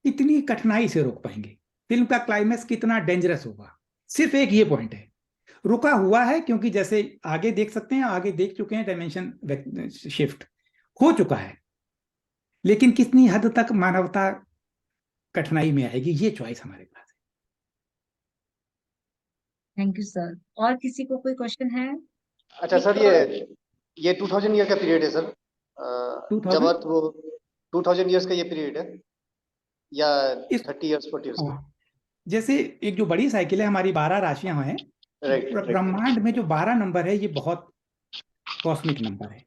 कितनी कठिनाई से रोक पाएंगे, फिल्म का क्लाइमेक्स कितना डेंजरस होगा, सिर्फ एक ये पॉइंट है। रुका हुआ है क्योंकि जैसे आगे देख सकते हैं, आगे देख चुके हैं, डायमेंशन शिफ्ट हो चुका है, लेकिन कितनी हद तक मानवता कठिनाई में आएगी, ये चॉइस हमारे पास है। Thank you sir. और किसी को कोई क्वेश्चन है? अच्छा सर, ये 2000 ईयर का पीरियड है सर, जब 2000 अर्थ वो 2000 ईयर्स का ये पीरियड है या इस 30 ईयर्स 40 ईयर्स का? जैसे एक जो बड़ी साइकिल है हमारी, 12 राशियां हैं, राइट राइट। ब्रह्मांड में जो 12 नंबर है ये बहुत कॉस्मिक नंबर है।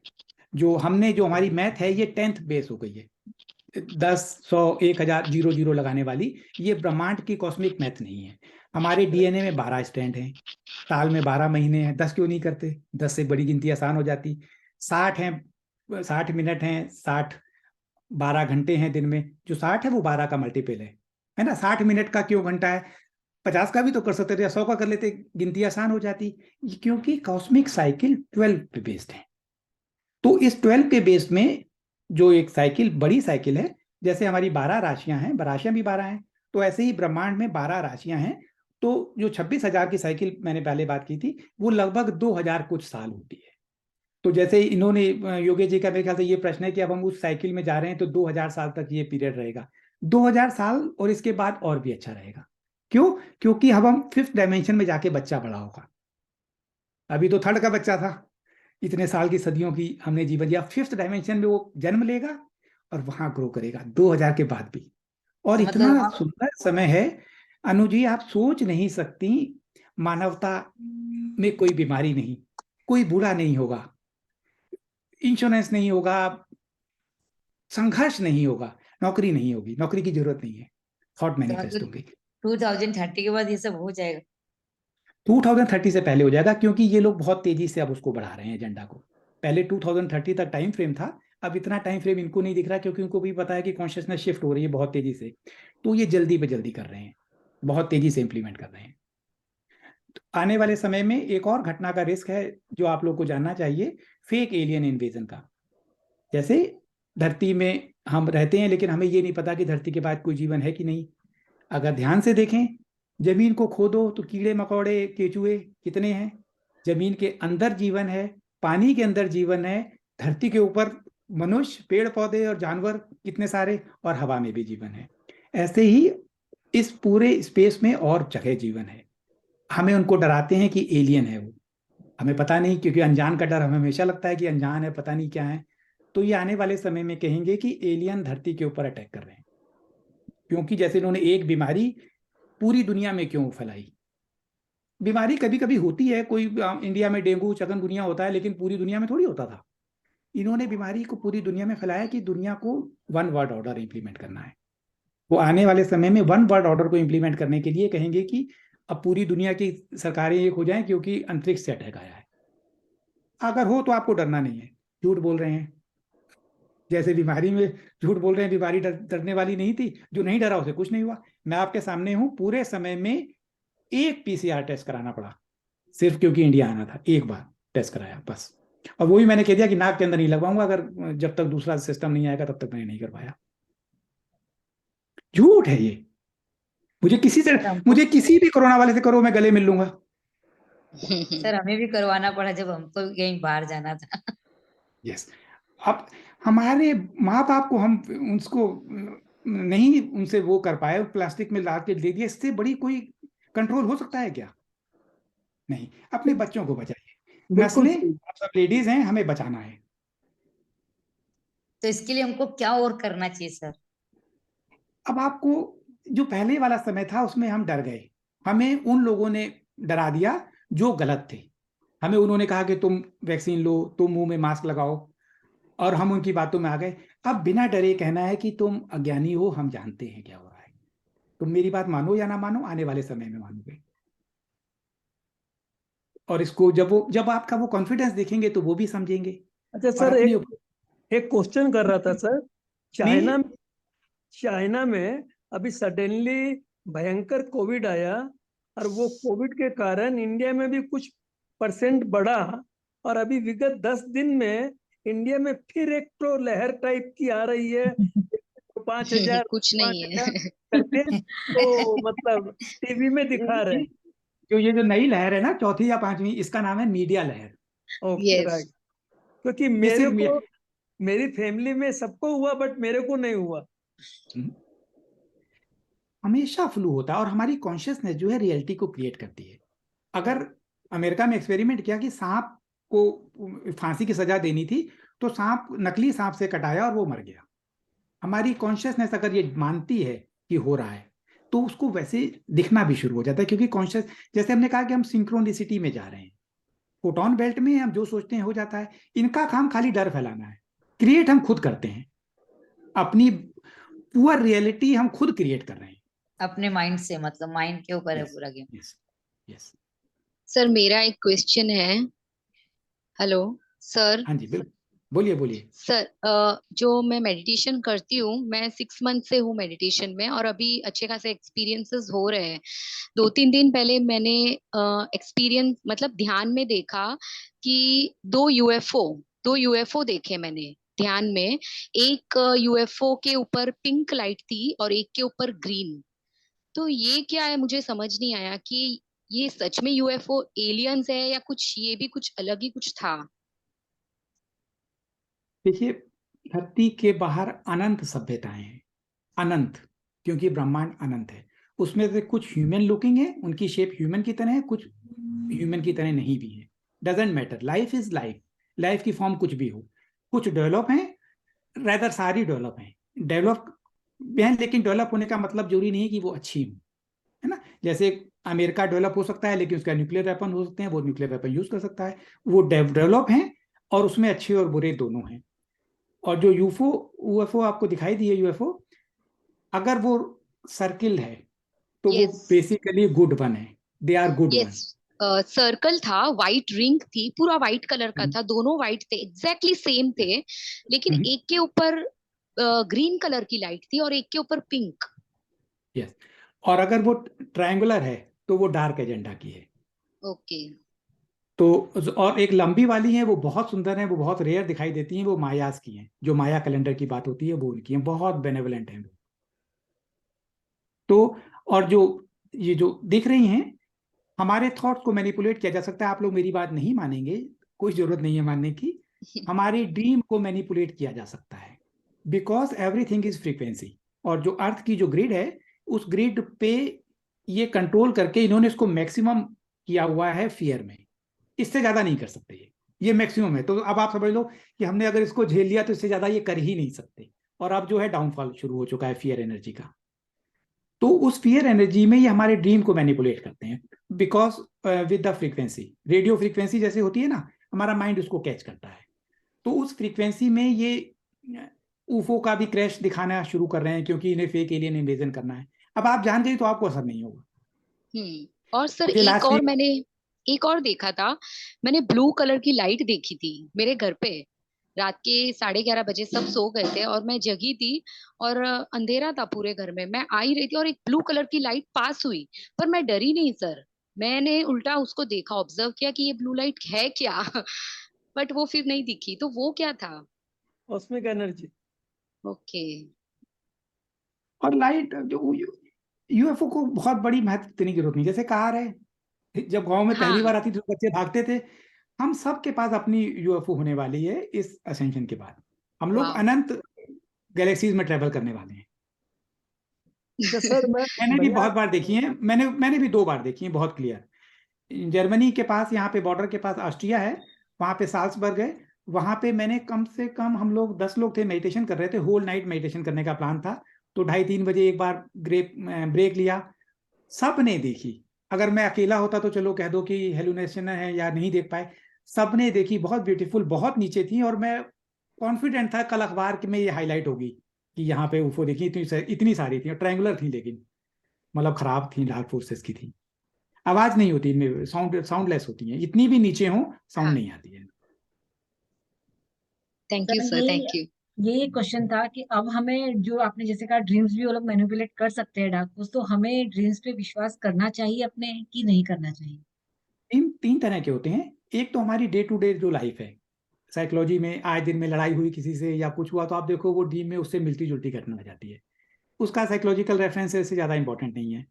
जो हमारी मैथ है ये 10th बेस हो गई है। 10, 100, 1000, 00 लगाने वाली, ये ब्रह्मांड की कॉस्मिक मैथ नहीं है। हमारे डीएनए में 12 स्टैंड हैं, साल में 12 महीने हैं, 10 क्यों नहीं करते? 10 से बड़ी गिनती आसान हो जाती। 60 हैं, 60 मिनट हैं, 12 घंटे हैं दिन में, जो 60 है वो 12 का मल्टीपल है ना। 60 मिनट का क्यों घंटा है? 50 का भी तो कर सकते थे, या 100 का कर लेते, गिनती आसान हो जाती। क्योंकि कॉस्मिक साइकिल 12 पे बेस्ड है। तो इस 12 के बेस में जो एक साइकिल, बड़ी साइकिल है, जैसे हमारी 12 राशियां हैं, राशियां भी 12 हैं, तो ऐसे ही ब्रह्मांड में 12 राशियां हैं। तो जो 26,000 की साइकिल मैंने पहले बात की थी, वो लगभग 2000 कुछ साल होती है। तो जैसे इन्होंने, योगेश जी का मेरे ख्याल से ये प्रश्न है कि अब हम उस साइकिल में जा रहे हैं तो 2000 साल तक ये पीरियड रहेगा। 2000 साल और इसके बाद और भी अच्छा रहेगा। क्यों? क्योंकि अब हम 5th डायमेंशन में जाके बच्चा बड़ा होगा। अभी तो 3rd का बच्चा था, इतने साल की सदियों की हमने जीवन दिया। 5th डायमेंशन में वो जन्म लेगा और वहां ग्रो करेगा 2000 के बाद भी। और तो इतना मतलब सुंदर समय है अनु जी, आप सोच नहीं सकती। मानवता में कोई बीमारी नहीं, कोई बूढ़ा नहीं होगा, इंश्योरेंस नहीं होगा, संघर्ष नहीं होगा, नौकरी नहीं होगी, नौकरी की जरूरत नहीं है, थॉट मैनिफेस्ट होंगे। 2030 के बाद ये सब हो जाएगा? 2030 से पहले हो जाएगा, क्योंकि ये लोग बहुत तेजी से अब उसको बढ़ा रहे हैं एजेंडा को। पहले 2030 तक टाइम फ्रेम था, अब इतना टाइम फ्रेम इनको नहीं दिख रहा, क्योंकि उनको भी पता है कि कॉन्शियसनेस शिफ्ट हो रही है बहुत तेजी से। तो ये जल्दी पे जल्दी कर रहे हैं, बहुत तेजी से इंप्लीमेंट कर रहे हैं। तो आने वाले समय में एक और घटना का रिस्क है जो आप लोग को जानना चाहिए, फेक एलियन इन्वेजन का। जैसे धरती में हम रहते हैं, लेकिन हमें ये नहीं पता कि धरती के बाद कोई जीवन है कि नहीं। अगर ध्यान से देखें, जमीन को खोदो तो कीड़े मकोड़े, केचुए कितने हैं। जमीन के अंदर जीवन है, पानी के अंदर जीवन है, धरती के ऊपर मनुष्य, पेड़ पौधे और जानवर कितने सारे, और हवा में भी जीवन है। ऐसे ही इस पूरे स्पेस में और जगह जीवन है। हमें उनको डराते हैं कि एलियन है वो, हमें पता नहीं, क्योंकि अनजान का डर हमें हमेशा लगता है कि अनजान है, पता नहीं क्या है। तो ये आने वाले समय में कहेंगे कि एलियन धरती के ऊपर अटैक कर रहे हैं, क्योंकि जैसे इन्होंने एक बीमारी पूरी दुनिया में क्यों फैलाई। बीमारी कभी कभी होती है, कोई इंडिया में डेंगू चिकनगुनिया होता है, लेकिन पूरी दुनिया में थोड़ी होता था। इन्होंने बीमारी को पूरी दुनिया में फैलाया कि दुनिया को वन वर्ल्ड ऑर्डर इंप्लीमेंट करना है। वो आने वाले समय में वन वर्ल्ड ऑर्डर को इंप्लीमेंट करने के लिए कहेंगे कि अब पूरी दुनिया की सरकारें एक हो जाएं, क्योंकि अंतरिक्ष से अटैक आया है। अगर हो तो आपको डरना नहीं है, झूठ बोल रहे हैं। जैसे बीमारी में झूठ बोल रहे हैं, बीमारी डरने वाली नहीं थी, जो नहीं डरा उसे कुछ नहीं हुआ। मैं आपके सामने हूं, पूरे समय में एक पीसीआर टेस्ट कराना पड़ा, सिर्फ क्योंकि इंडिया आना था, एक बार टेस्ट कराया बस। और वो भी मैंने कह दिया कि नाक के अंदर नहीं लगवाऊंगा, अगर जब तक दूसरा सिस्टम नहीं आएगा तब तक मैंने नहीं करवाया। झूठ है ये। मुझे किसी भी कोरोना वाले से करो, मैं गले मिल लूंगा। सर हमें भी करवाना पड़ा जब हमको भी कहीं बाहर जाना था। यस। अब हमारे माँ बाप को हम उसको नहीं उनसे वो कर पाए, प्लास्टिक में ला के दे दिया, इससे बड़ी कोई कंट्रोल हो सकता है क्या? नहीं। अपने बच्चों को बचाइए, बिल्कुल नस्लें, सही। आप सब लेडीज हैं, हमें बचाना है। तो इसके लिए हमको क्या और करना चाहिए सर? अब आपको, जो पहले वाला समय था उसमें हम डर गए, हमें उन लोगों ने डरा दिया जो गलत थे। हमें उन्होंने कहा कि तुम वैक्सीन लो, तुम मुंह में मास्क लगाओ, और हम उनकी बातों में आ गए। अब बिना डरे कहना है कि तुम अज्ञानी हो, हम जानते हैं क्या हो रहा है। तुम मेरी बात मानो या ना मानो, आने वाले समय में मानोगे। और इसको जब आपका वो कॉन्फिडेंस देखेंगे तो वो भी समझेंगे। अच्छा और सर, अपने एक क्वेश्चन कर रहा था सर। चाइना में चाइना में अभी सडनली भयंकर कोविड आया, और वो कोविड के कारण इंडिया में भी कुछ परसेंट बढ़ा, और अभी विगत 10 दिन में इंडिया में फिर एक तो लहर टाइप की आ रही है, तो 5,000 कुछ नहीं 5,000 है। करके, तो मतलब टीवी में दिखा रहे हैं। जो ये जो नई लहर है ना, चौथी या पांचवी, इसका नाम है मीडिया लहर। Okay, yes. राइट। क्योंकि ये सिर्फ मेरी फैमिली में सबको हुआ, बट मेरे को नहीं हुआ। हमेशा फ्लू होता है, और हमारी कॉन्शियसनेस जो है रियलिटी को क्रिएट करती है। अगर अमेरिका में एक्सपेरिमेंट किया कि सांप को फांसी की सजा देनी थी, तो सांप, नकली सांप से कटाया और वो मर गया। हमारी कॉन्शियसनेस अगर ये मानती है कि हो रहा है, तो उसको वैसे दिखना भी शुरू हो जाता है, क्योंकि कॉन्शियस, जैसे हमने कहा कि हम सिंक्रोनिसिटी में जा रहे हैं, फोटोन बेल्ट में हम जो सोचते हैं हो जाता है। इनका काम खाली डर फैलाना है, क्रिएट हम खुद करते हैं। अपनी पुअर रियलिटी हम खुद क्रिएट कर रहे हैं। अपने माइंड से, मतलब माइंड के ऊपर है Yes, पूरा गेम। yes, yes. सर मेरा एक क्वेश्चन है। Hello sir. हाँ जी, बिल्कुल, बोलिए बोलिए। सर जो मैं मेडिटेशन करती हूँ, मैं 6 मंथ से हूँ मेडिटेशन में, और अभी अच्छे खासे एक्सपीरियंसेस हो रहे हैं। 2-3 दिन पहले मैंने एक्सपीरियंस मतलब ध्यान में देखा कि दो यूएफओ देखे मैंने ध्यान में। एक यूएफओ के ऊपर पिंक लाइट थी और एक के ऊपर ग्रीन। तो ये क्या है, मुझे समझ नहीं आया कि ये सच में यूएफओ एलियंस है या कुछ ये भी कुछ अलग ही कुछ था। देखिए, धरती के बाहर अनंत सभ्यताएं हैं, अनंत, क्योंकि ब्रह्मांड अनंत है। उसमें से कुछ ह्यूमन लुकिंग है, उनकी शेप ह्यूमन की तरह है, कुछ ह्यूमन की तरह नहीं भी है। Doesn't matter, life is life, life की फॉर्म कुछ भी हो। कुछ डेवलप हैं, रेदर सारी डेवलप हैं, डेवलप हैं, लेकिन डेवलप होने का मतलब जरूरी नहीं है कि वो अच्छी हो, है ना। जैसे अमेरिका डेवलप हो सकता है, लेकिन उसका न्यूक्लियर वेपन हो सकते हैं, वो न्यूक्लियर वेपन यूज कर सकता है। वो डेवलप हैं और उसमें अच्छे और बुरे दोनों हैं। और जो यूएफओ आपको दिखाई दिए, यूएफओ अगर वो सर्किल है तो वो यस बेसिकली गुड वन है, they are good one. Yes. Circle था, वाइट रिंग थी, पूरा वाइट कलर का था, दोनों वाइट थे, एग्जैक्टली सेम थे, लेकिन एक के ऊपर ग्रीन कलर की लाइट थी और एक के ऊपर पिंक। यस, और अगर वो ट्रायंगुलर है तो वो डार्क एजेंडा की है। ओके। तो और एक लंबी वाली है, वो बहुत सुंदर है, वो बहुत रेयर दिखाई देती हैं, वो मायास की हैं। जो माया कैलेंडर की बात होती है वो उनकी है, बहुत बेनेवलेंट है। तो और जो ये जो दिख रही हैं, हमारे थॉट्स को मैनिपुलेट किया जा सकता है। आप लोग मेरी बात नहीं मानेंगे, कोई जरूरत नहीं है मानने की। हमारी ड्रीम को मैनिपुलेट किया जा सकता है, बिकॉज एवरीथिंग इज फ्रीक्वेंसी। और जो अर्थ की जो ग्रिड है, उस ग्रिड पे ये कंट्रोल करके इन्होंने इसको मैक्सिमम किया हुआ है फियर में। इससे ज्यादा नहीं कर सकते, ये मैक्सिमम है। तो अब आप समझ लो कि हमने अगर इसको झेल लिया तो इससे ज्यादा ये कर ही नहीं सकते। और अब जो है डाउनफॉल शुरू हो चुका है फियर एनर्जी का। तो उस फियर एनर्जी में ये हमारे ड्रीम को मैनिपुलेट करते हैं, because with the frequency, radio frequency जैसे होती है ना, हमारा माइंड उसको कैच करता है। तो उस फ्रीक्वेंसी में ये ऊफो का भी क्रैश दिखाना शुरू कर रहे हैं, क्योंकि इन्हें फेक एलियन इन्वेजन करना है। अब आप जान गए तो आपको असर नहीं होगा। और सर मुझे लास्ट एक और देखा था। मैंने ब्लू कलर की लाइट देखी थी मेरे घर पे। रात के 11:30 बजे सब सो गए थे और मैं जगी थी, और अंधेरा था पूरे घर में। मैं आ ही रही थी और एक ब्लू कलर की लाइट पास हुई, पर मैं डरी नहीं सर। मैंने उल्टा उसको देखा, ऑब्जर्व किया कि ये ब्लू लाइट है क्या। बट वो फिर नहीं दिखी, तो वो क्या था? Cosmic energy. ओके। और लाइट जो यूएफओ को बहुत बड़ी महत्व देने की जरूरत नहीं। जैसे कार है, जब गांव में पहली हाँ बार आती थी तो बच्चे भागते थे। हम सब के पास अपनी यूएफओ होने वाली है इस असेंशन के बाद। हम लोग वाह। अनंत गैलेक्सीज में ट्रेवल करने वाले हैं। अच्छा सर, मैं मैंने भी भैया बहुत बार देखी है, मैंने भी 2 बार देखी है, बहुत क्लियर। जर्मनी के पास, यहाँ पे बॉर्डर के पास ऑस्ट्रिया है, वहां पे साल्सबर्ग है। वहां पे मैंने कम से कम, हम लोग 10 लोग थे, मेडिटेशन कर रहे थे, होल नाइट मेडिटेशन करने का प्लान था। तो 2:30-3 बजे एक बार ब्रेक लिया, सब ने देखी। अगर मैं अकेला होता तो चलो कह दो कि हेलुनेशन है या नहीं देख पाए, सबने देखी, बहुत ब्यूटीफुल, बहुत नीचे थी। और मैं कॉन्फिडेंट था कल अखबार में ये हाईलाइट होगी कि यहाँ पे ऊफो देखी। इतनी सारी थी, ट्रायंगुलर थी, लेकिन मतलब खराब थी, डार्क फोर्सेस की थी। आवाज नहीं होती इनमें, साउंडलेस होती हैं, इतनी भी नीचे हो साउंड हाँ, नहीं आती है। Thank you sir sir, thank you. ये क्वेश्चन था कि अब हमें, जो आपने जैसे कहा ड्रीम्स भी वो लोग मैनिपुलेट कर सकते हैं डार्क फोर्स, तो हमें ड्रीम्स पे विश्वास करना चाहिए अपने कि नहीं करना चाहिए? 3 तरह के होते हैं। एक तो हमारी डे टू डे जो लाइफ है, साइकोलॉजी में आए दिन में लड़ाई हुई किसी से या कुछ हुआ, तो आप देखो वो ड्रीम में उससे मिलती जुलती घटना आ जाती है। उसका साइकोलॉजिकल रेफरेंस से ज़्यादा इंपॉर्टेंट नहीं है।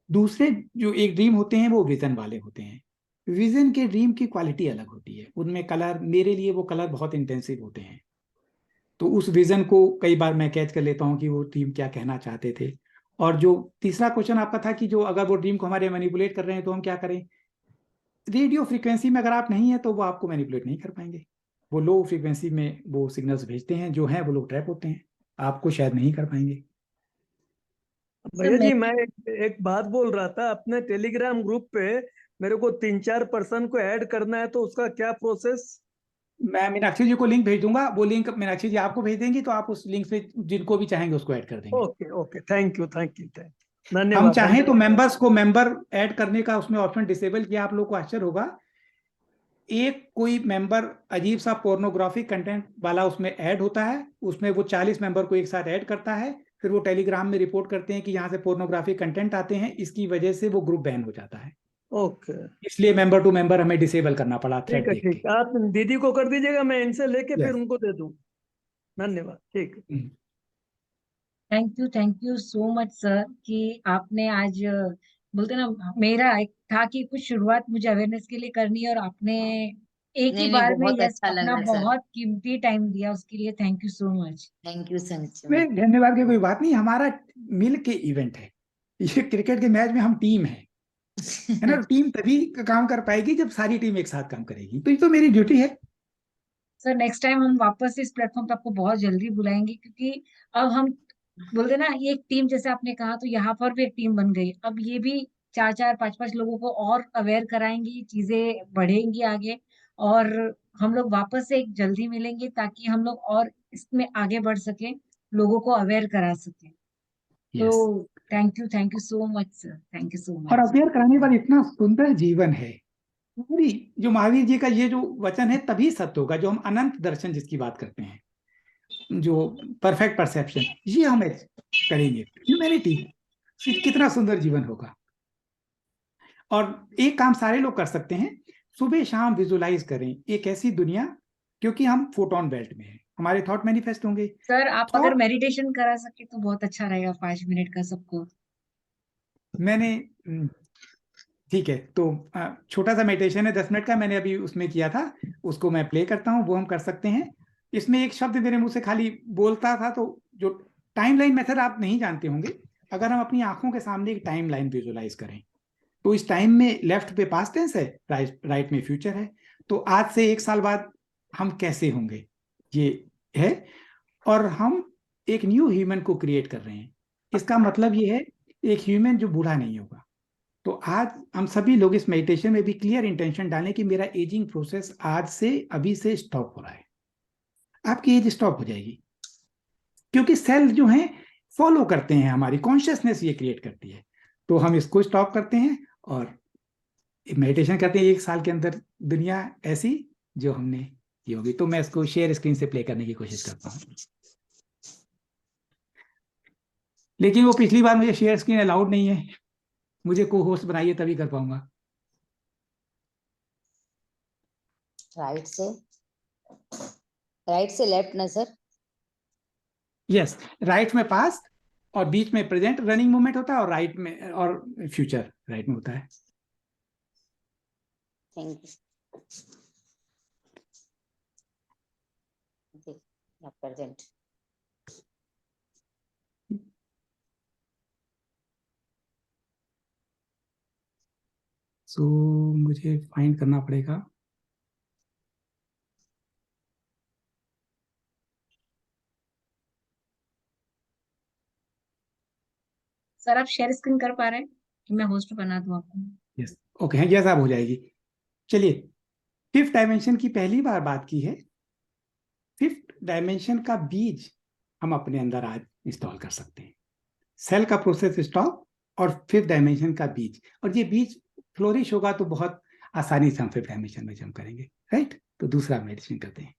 दूसरे जो एक ड्रीम होते हैं वो विजन वाले होते हैं। विजन के ड्रीम की क्वालिटी अलग होती है, उनमें कलर, मेरे लिए वो कलर बहुत इंटेंसिव होते हैं। तो उस विजन को कई बार मैं कैच कर लेता हूँ कि वो ड्रीम क्या कहना चाहते थे। और जो तीसरा क्वेश्चन आपका था कि जो अगर वो ड्रीम को हमारे मैनिपुलेट कर रहे हैं तो हम क्या करें, रेडियो फ्रीक्वेंसी में अगर आप नहीं है तो वो आपको मैनिपुलेट नहीं कर पाएंगे। वो लो फ्रीक्वेंसी में वो सिग्नल्स भेजते हैं, जो हैं वो लोग ट्रैप होते हैं, आपको शायद नहीं कर पाएंगे। भैया मैं जी, मैं एक बात बोल रहा था अपने टेलीग्राम ग्रुप पे। मेरे को 3-4 पर्सन को ऐड करना है, तो उसका क्या प्रोसेस? मैं मीनाक्षी जी को लिंक भेज दूंगा, वो लिंक मीनाक्षी जी आपको भेज देंगी, तो आप उस लिंक से जिनको भी चाहेंगे उसको ऐड कर देंगे। Okay okay, thank you thank you thank you, हम धन्यवाद चाहें तो धन्यवाद। मेंबर्स को मेंबर ऐड करने का उसमें ऑप्शन डिसेबल किया, आप लोग को आश्चर्य होगा, एक कोई मेंबर अजीब सा पोर्नोग्राफिक कंटेंट वाला उसमें ऐड होता है, उसमें वो 40 मेंबर को एक साथ ऐड करता है, फिर वो टेलीग्राम में रिपोर्ट करते हैं कि यहाँ से पोर्नोग्राफिक कंटेंट आते हैं, इसकी वजह से वो ग्रुप बैन हो जाता है। ओके, इसलिए मेंबर टू मेंबर हमें डिसेबल करना पड़ा ठीक थ्रेड है देख ठीक है, आप दीदी को कर दीजिएगा, मैं इनसे लेके के। फिर यस। उनको दे दूँ। धन्यवाद, ठीक है। Thank you so much sir कि आपने आज बोलते ना, मेरा एक था कि कुछ शुरुआत मुझे अवेयरनेस के लिए करनी है, और आपने एक ही नहीं नहीं, बार में बहुत यस अच्छा अपना लगा सर। बहुत कीमती टाइम दिया, उसके लिए thank you so much. Thank you such में। नहीं, धन्यवाद की कोई बात नहीं, हमारा मिल के इवेंट है ये, क्रिकेट के मैच में हम टीम है ना, टीम तभी काम कर पाएगी जब सारी टीम एक साथ काम करेगी, तो ये तो मेरी ड्यूटी है। सर नेक्स्ट टाइम हम वापस इस प्लेटफॉर्म पे आपको बहुत जल्दी बुलाएंगे, क्योंकि अब हम बोलते ना ये एक टीम, जैसे आपने कहा, तो यहाँ पर भी एक टीम बन गई, अब ये भी 4-4 5-5 लोगों को और अवेयर कराएंगी, चीजें बढ़ेंगी आगे, और हम लोग वापस से एक जल्दी मिलेंगे ताकि हम लोग और इसमें आगे बढ़ सके, लोगों को अवेयर करा सके। यस। तो thank you so much sir, thank you सो और मच। अवेयर कराने पर इतना सुंदर जीवन है पूरी, जो महावीर जी का ये जो वचन है तभी सत्य होगा, जो हम अनंत दर्शन जिसकी बात करते हैं, जो परफेक्ट परसेप्शन, ये हम करेंगे, ह्यूमैनिटी, कितना सुंदर जीवन होगा। और एक काम सारे लोग कर सकते हैं, सुबह शाम विजुलाइज करें एक ऐसी दुनिया, क्योंकि हम फोटोन बेल्ट में हैं, हमारे थॉट मैनिफेस्ट होंगे। सर आप अगर थॉट, मेडिटेशन करा सके तो बहुत अच्छा रहेगा, 5 मिनट का सबको। मैंने ठीक है, तो छोटा सा मेडिटेशन है 10 मिनट का, मैंने अभी उसमें किया था, उसको मैं प्ले करता हूँ, वो हम कर सकते हैं। इसमें एक शब्द मेरे मुंह से खाली बोलता था, तो जो टाइमलाइन मेथड आप नहीं जानते होंगे, अगर हम अपनी आंखों के सामने एक टाइमलाइन विजुलाइज करें, तो इस टाइम में लेफ्ट पे पास्ट टेंस है, राइट में फ्यूचर है, तो आज से 1 साल बाद हम कैसे होंगे ये है, और हम एक न्यू ह्यूमन को क्रिएट कर रहे हैं। इसका मतलब ये है एक ह्यूमन जो बूढ़ा नहीं होगा। तो आज हम सभी लोग इस मेडिटेशन में भी क्लियर इंटेंशन डालें कि मेरा एजिंग प्रोसेस आज से अभी से स्टॉप हो रहा है, आपकी एज स्टॉप हो जाएगी, क्योंकि सेल जो है फॉलो करते हैं, हमारी कॉन्शियसनेस ये क्रिएट करती है, तो हम इसको स्टॉप करते हैं और मेडिटेशन करते हैं 1 साल के अंदर दुनिया ऐसी जो हमने की होगी। तो मैं इसको शेयर स्क्रीन से प्ले करने की कोशिश करता हूँ, लेकिन वो पिछली बार मुझे शेयर स्क्रीन अलाउड नहीं है, मुझे को होस्ट बनाइए तभी कर पाऊंगा। राइट से लेफ्ट ना सर? यस, राइट में पास्ट और बीच में प्रेजेंट रनिंग मूवमेंट होता है, और राइट में और फ्यूचर राइट में होता है। Thank you. प्रेजेंट। सो मुझे फाइंड करना पड़ेगा, सर आप शेयर स्क्रीन कर पा रहे हैं कि मैं होस्ट बना दूं आपको? यस ओके है, यस अब हो जाएगी। चलिए, 5th डायमेंशन की पहली बार बात की है, 5th डायमेंशन का बीज हम अपने अंदर आज इंस्टॉल कर सकते हैं, सेल का प्रोसेस स्टॉप और 5th डायमेंशन का बीज, और ये बीज फ्लोरिश होगा तो बहुत आसानी से हम 5th डायमेंशन में जंप करेंगे, राइट। तो दूसरा मेडिटेशन करते हैं।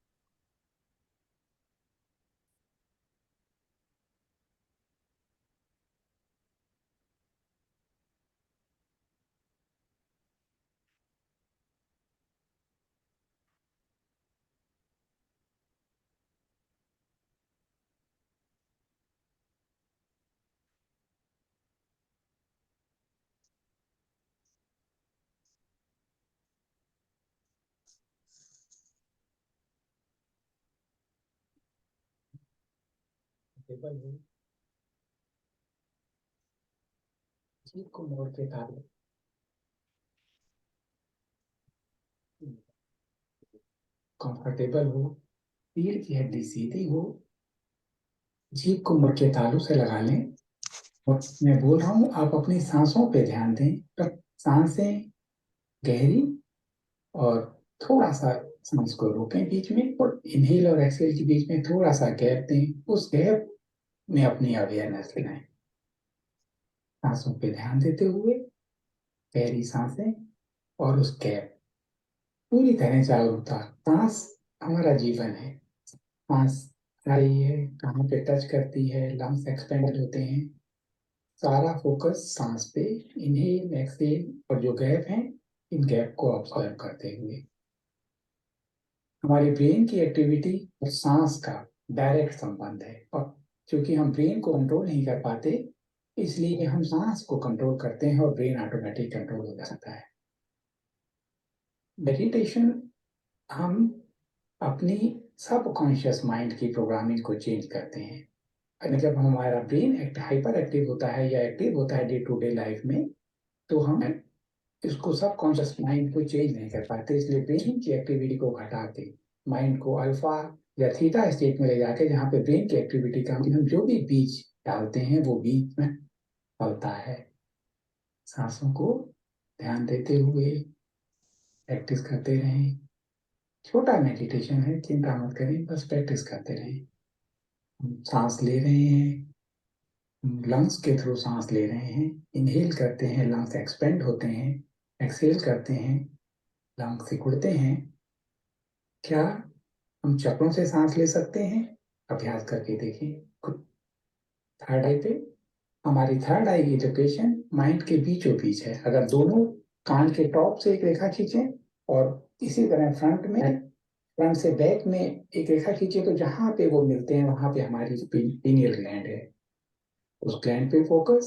जीभ को मोड़ के काटो, कंफर्टेबल हो, रीढ़ की हड्डी सीधी हो, जीभ को मुड़ के तालू से लगा लें, और मैं बोल रहा हूँ आप अपनी सांसों पे ध्यान दें, तो सांसें गहरी और थोड़ा सा सांस को रोकें बीच में और इनहेल और एक्सहेल के बीच में थोड़ा सा गैप दें। उस गैप में अपनी अवेयरनेस लगाएं। सांसों पे ध्यान देते हुए गहरी सांसें और उस गैप पूरी तरह जागरूकता। सांस हमारा जीवन है। सांस आ रही है, कहाँ पे टच करती है, लंग्स एक्सपेंड होते हैं, सारा फोकस सांस पे। इनहेल एक्सहेल और जो गैप हैं, इन गैप को ऑब्जर्व करते हुए हमारी ब्रेन की एक्टिविटी और सांस का डायरेक्ट संबंध है। और क्योंकि हम ब्रेन को कंट्रोल नहीं कर पाते, इसलिए हम सांस को कंट्रोल करते हैं और ब्रेन ऑटोमेटिक कंट्रोल हो जाता है। मेडिटेशन हम अपनी सबकॉन्शियस माइंड की प्रोग्रामिंग को चेंज करते हैं। जब हमारा ब्रेन हाइपर एक्टिव होता है या एक्टिव होता है डे टू डे लाइफ में, तो हम इसको सबकॉन्शियस माइंड को चेंज नहीं कर पाते। इसलिए ब्रेन की एक्टिविटी को घटा के माइंड को अल्फा या थीटा स्टेट में ले जाके, जहाँ पे ब्रेन की एक्टिविटी का हम जो भी बीज डालते हैं वो बीज में फलता है। सांसों को ध्यान देते हुए प्रैक्टिस करते रहें। छोटा मेडिटेशन है, चिंता मत करें, बस प्रैक्टिस करते रहें। हम सांस ले रहे हैं, लंग्स के थ्रू सांस ले रहे हैं। इनहेल करते हैं, लंग्स एक्सपेंड होते हैं। एक्सहेल करते हैं, लंग्स सिकुड़ते हैं। क्या हम चक्रों से सांस ले सकते हैं? अभ्यास करके देखें। थर्ड आई पे हमारी थर्ड आई की लोकेशन माइंड के बीचों बीच है। अगर दोनों कान के टॉप से एक रेखा खींचें और इसी तरह फ्रंट से बैक में एक रेखा खींचे, तो जहां पे वो मिलते हैं वहां पे हमारी पीनियल ग्लैंड है। उस ग्लैंड पे फोकस,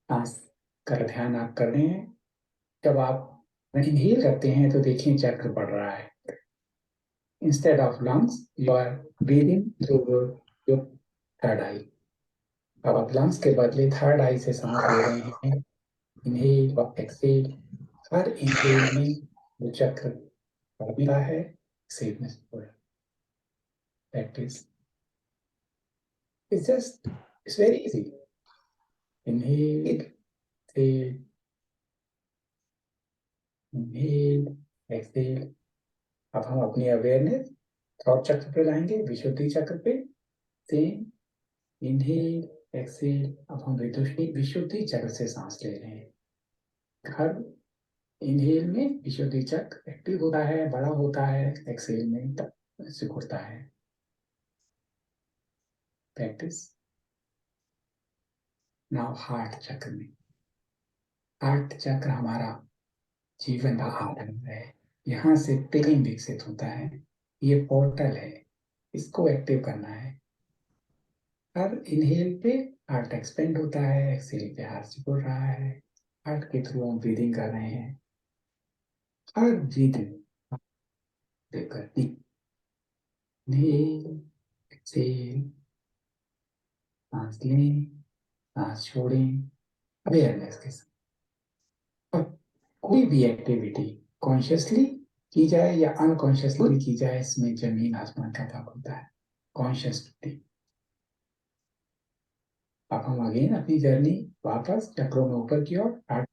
सांस का ध्यान आप कर रहे हैं। जब आप इनहेल करते हैं तो देखिए चक्र बढ़ रहा है। Instead of lungs you are breathing through your third eye. अब आप लंग्स के बदले थर्ड आई से सांस ले रहे हैं। इनहेल और एक्सहेल, हर इनहेल में वो चक्र बढ़ रहा है, एक्सहेल में practice it's very easy. Inhale, exhale, inhale, exhale. अब हम अपनी अवेयरनेस थॉट चक्र पे लाएंगे, विशुद्धि चक्र पे। Same, inhale exhale. अब हम विशुद्धि चक्र से सांस ले रहे हैं। हर इनहेल में विशुद्धि चक्र एक्टिव होता है, बड़ा होता है, एक्सहेल में तब सिकुड़ता है। प्रैक्टिस नाउ हार्ट चक्र में। हार्ट चक्र हमारा जीवन का आधार है। यहाँ से तेल विकसित होता है। ये पोर्टल है, इसको एक्टिव करना है। हर इनहेल पे हार्ट एक्सपेंड होता है, एक्सहेल पे हार्ट सिकुड़ रहा है। हार्ट के थ्रू हम ब्रीदिंग कर रहे हैं। हर ब्रीदिंग देकर इनहेल एक्सहेल, सांस लें, सांस छोड़ें, अवेयरनेस के साथ। और कोई भी एक्टिविटी कॉन्शियसली की जाए या अनकॉन्शियसली की जाए, इसमें जमीन आसमान का फर्क होता है। कॉन्शियसली अब हम अगेन अपनी जर्नी वापस चक्रों में ऊपर की ओर।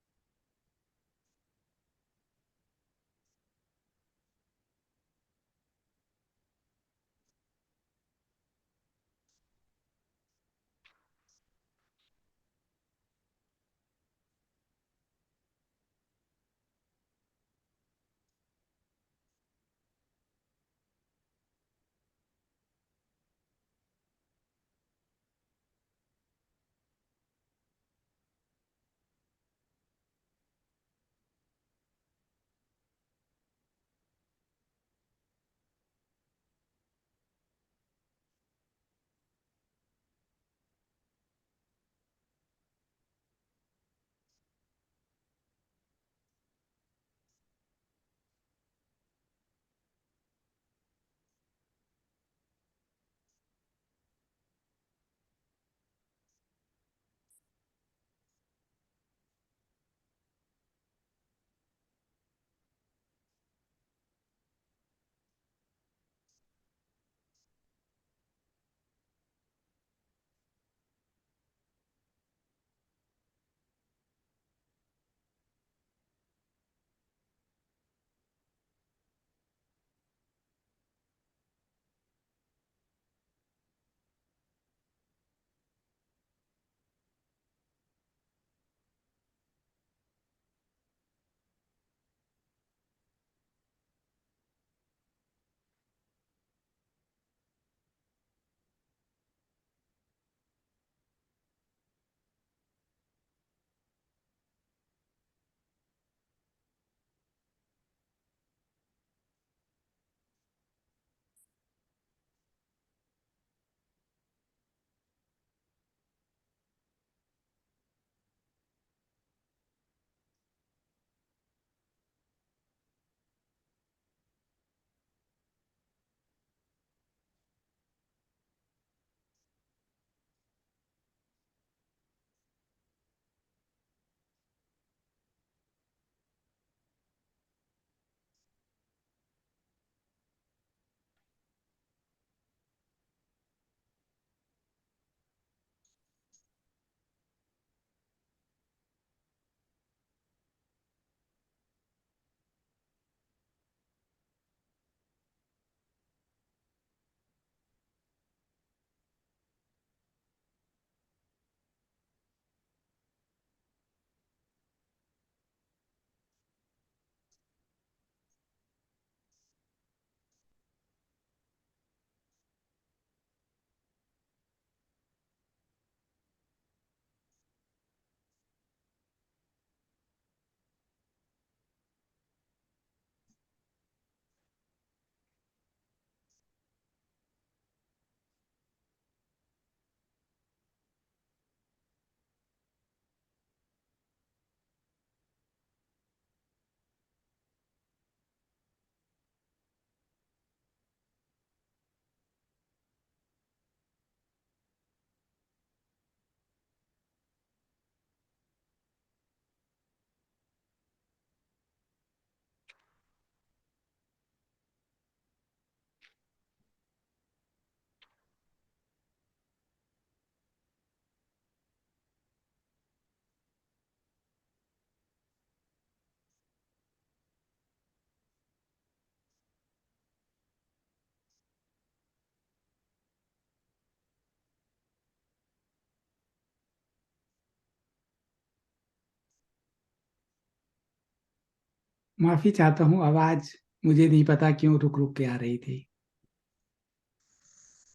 माफी चाहता हूँ, आवाज मुझे नहीं पता क्यों रुक रुक के आ रही थी।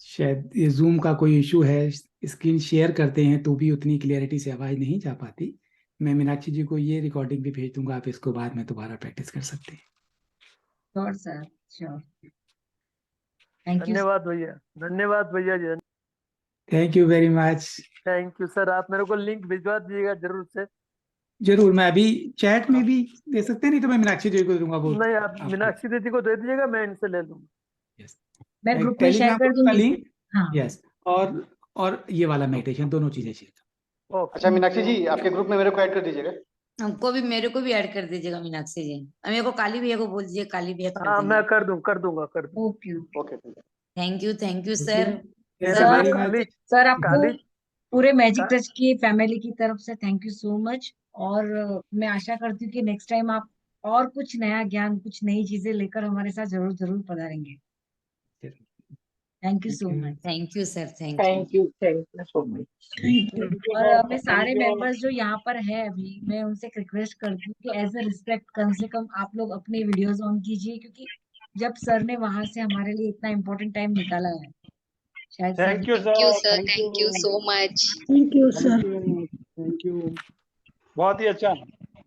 शायद ये जूम का कोई इशू है, स्क्रीन शेयर करते हैं तो भी उतनी क्लियरिटी से आवाज नहीं जा पाती। मैं मीनाक्षी जी को ये रिकॉर्डिंग भी भेज दूंगा, आप इसको बाद में दोबारा प्रैक्टिस कर सकते हैं। Sure sir, sure. Thank you. धन्यवाद भैया, धन्यवाद भैया ji, thank you very much. Thank you sir. आप मेरे को लिंक भिजवा दीजिएगा जरूर से। जरूर, मैं अभी चैट में भी दे सकते हैं, नहीं तो मैं मीनाक्षी जी को दूंगा वो। नहीं, आप मीनाक्षी दीदी को दे दीजिएगा, मैं इनसे ले लूंगा। मैं ग्रुप में शेयर टेलीग्राम कर का दूंगी। लिंक, हाँ, यस, और ये वाला मेडिटेशन, दोनों चीजें शेयर। ओके, अच्छा मीनाक्षी जी, आपके ग्रुप में मेरे को ऐड कर दीजिएगा। हमको भी, मेरे को भी ऐड कर दीजिएगा मीनाक्षी जी। मेरे को काली भैया को बोल दीजिए, काली भैया कर हाँ देंगे। मैं कर दूंगा। Okay. Okay, thank you sir. Sir, Kali sir आपको काली पूरे मैजिक का- टच की फैमिली की तरफ से थैंक यू सो मच। और मैं आशा करती हूँ कि नेक्स्ट टाइम आप और कुछ नया ज्ञान, कुछ नई चीजें लेकर हमारे साथ जरूर जरूर पधारेंगे। Thank you so much. Thank you sir, thank you. Thank you so much. और मैं सारे मेंबर्स जो यहाँ पर है अभी, मैं उनसे रिक्वेस्ट करती हूँ कि एज अ रिस्पेक्ट कम से कम आप लोग अपने वीडियोस ऑन कीजिए, क्योंकि जब सर ने वहां से हमारे लिए इतना इम्पोर्टेंट टाइम निकाला है, शायद sir. Thank you thank you sir, sir, thank you so much. Thank you sir. Thank you. बहुत ही अच्छा,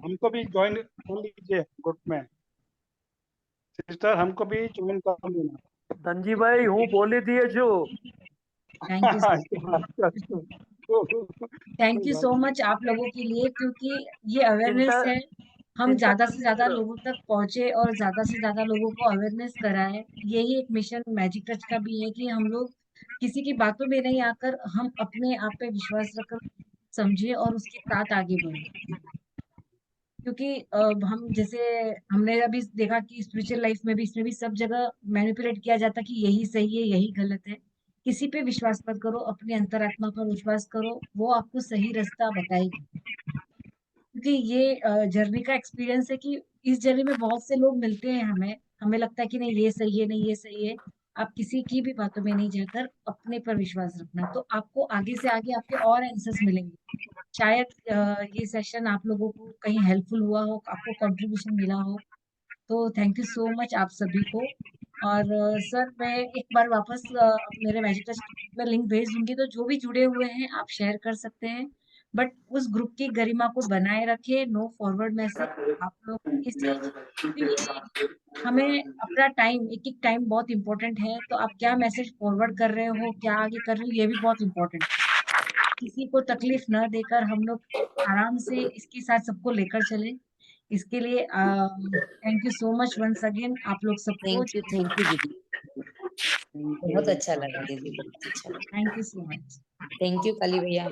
हमको भी ज्वाइन कर लीजिए ग्रुप में। सिस्टर हमको भी ज्वाइन कर लेना। धनजी भाई हूँ बोली दिए जो। Thank you, thank you so much आप लोगों के लिए, क्योंकि ये अवेयरनेस चिंता है। हम चिंता ज्यादा से ज्यादा करो। लोगों तक पहुंचे और ज्यादा से ज्यादा लोगों को अवेयरनेस कराए। यही एक मिशन मैजिक टच का भी है कि हम लोग किसी की बातों में नहीं आकर हम अपने आप पे विश्वास रखकर समझे और उसके साथ आगे बढ़े। क्योंकि हम जैसे हमने अभी देखा कि स्पिरिचुअल लाइफ में भी, इसमें भी सब जगह मैनिपुलेट किया जाता कि यही सही है, यही गलत है। किसी पे विश्वास मत करो, अपने अंतरात्मा पर विश्वास करो, वो आपको सही रास्ता बताएगी। क्योंकि ये जर्नी का एक्सपीरियंस है कि इस जर्नी में बहुत से लोग मिलते हैं, हमें हमें लगता है कि नहीं ये सही है, नहीं ये सही है। आप किसी की भी बातों में नहीं जाकर अपने पर विश्वास रखना, तो आपको आगे से आगे आपके और आंसर्स मिलेंगे। शायद ये सेशन आप लोगों को कहीं हेल्पफुल हुआ हो, आपको कंट्रीब्यूशन मिला हो। तो थैंक यू सो मच आप सभी को। और सर, मैं एक बार वापस मेरे मैजिक टच में लिंक भेज दूंगी, तो जो भी जुड़े हुए हैं आप शेयर कर सकते हैं। बट उस ग्रुप की गरिमा को बनाए रखे, नो फॉरवर्ड मैसेज आप लोग इस चीज, ये हमें अपना टाइम, एक एक टाइम बहुत इंपॉर्टेंट है। तो आप क्या मैसेज फॉरवर्ड कर रहे हो, क्या आगे कर रहे हो, ये भी बहुत इंपॉर्टेंट। किसी को तकलीफ न देकर हम लोग आराम से इसके साथ सबको लेकर चले। इसके लिए thank you so much once again आप लोग सबको। थैंक यू दीदी, बहुत अच्छा लगा दीदी, बहुत अच्छा लगा। Thank you so much. Thank you Kali भैया।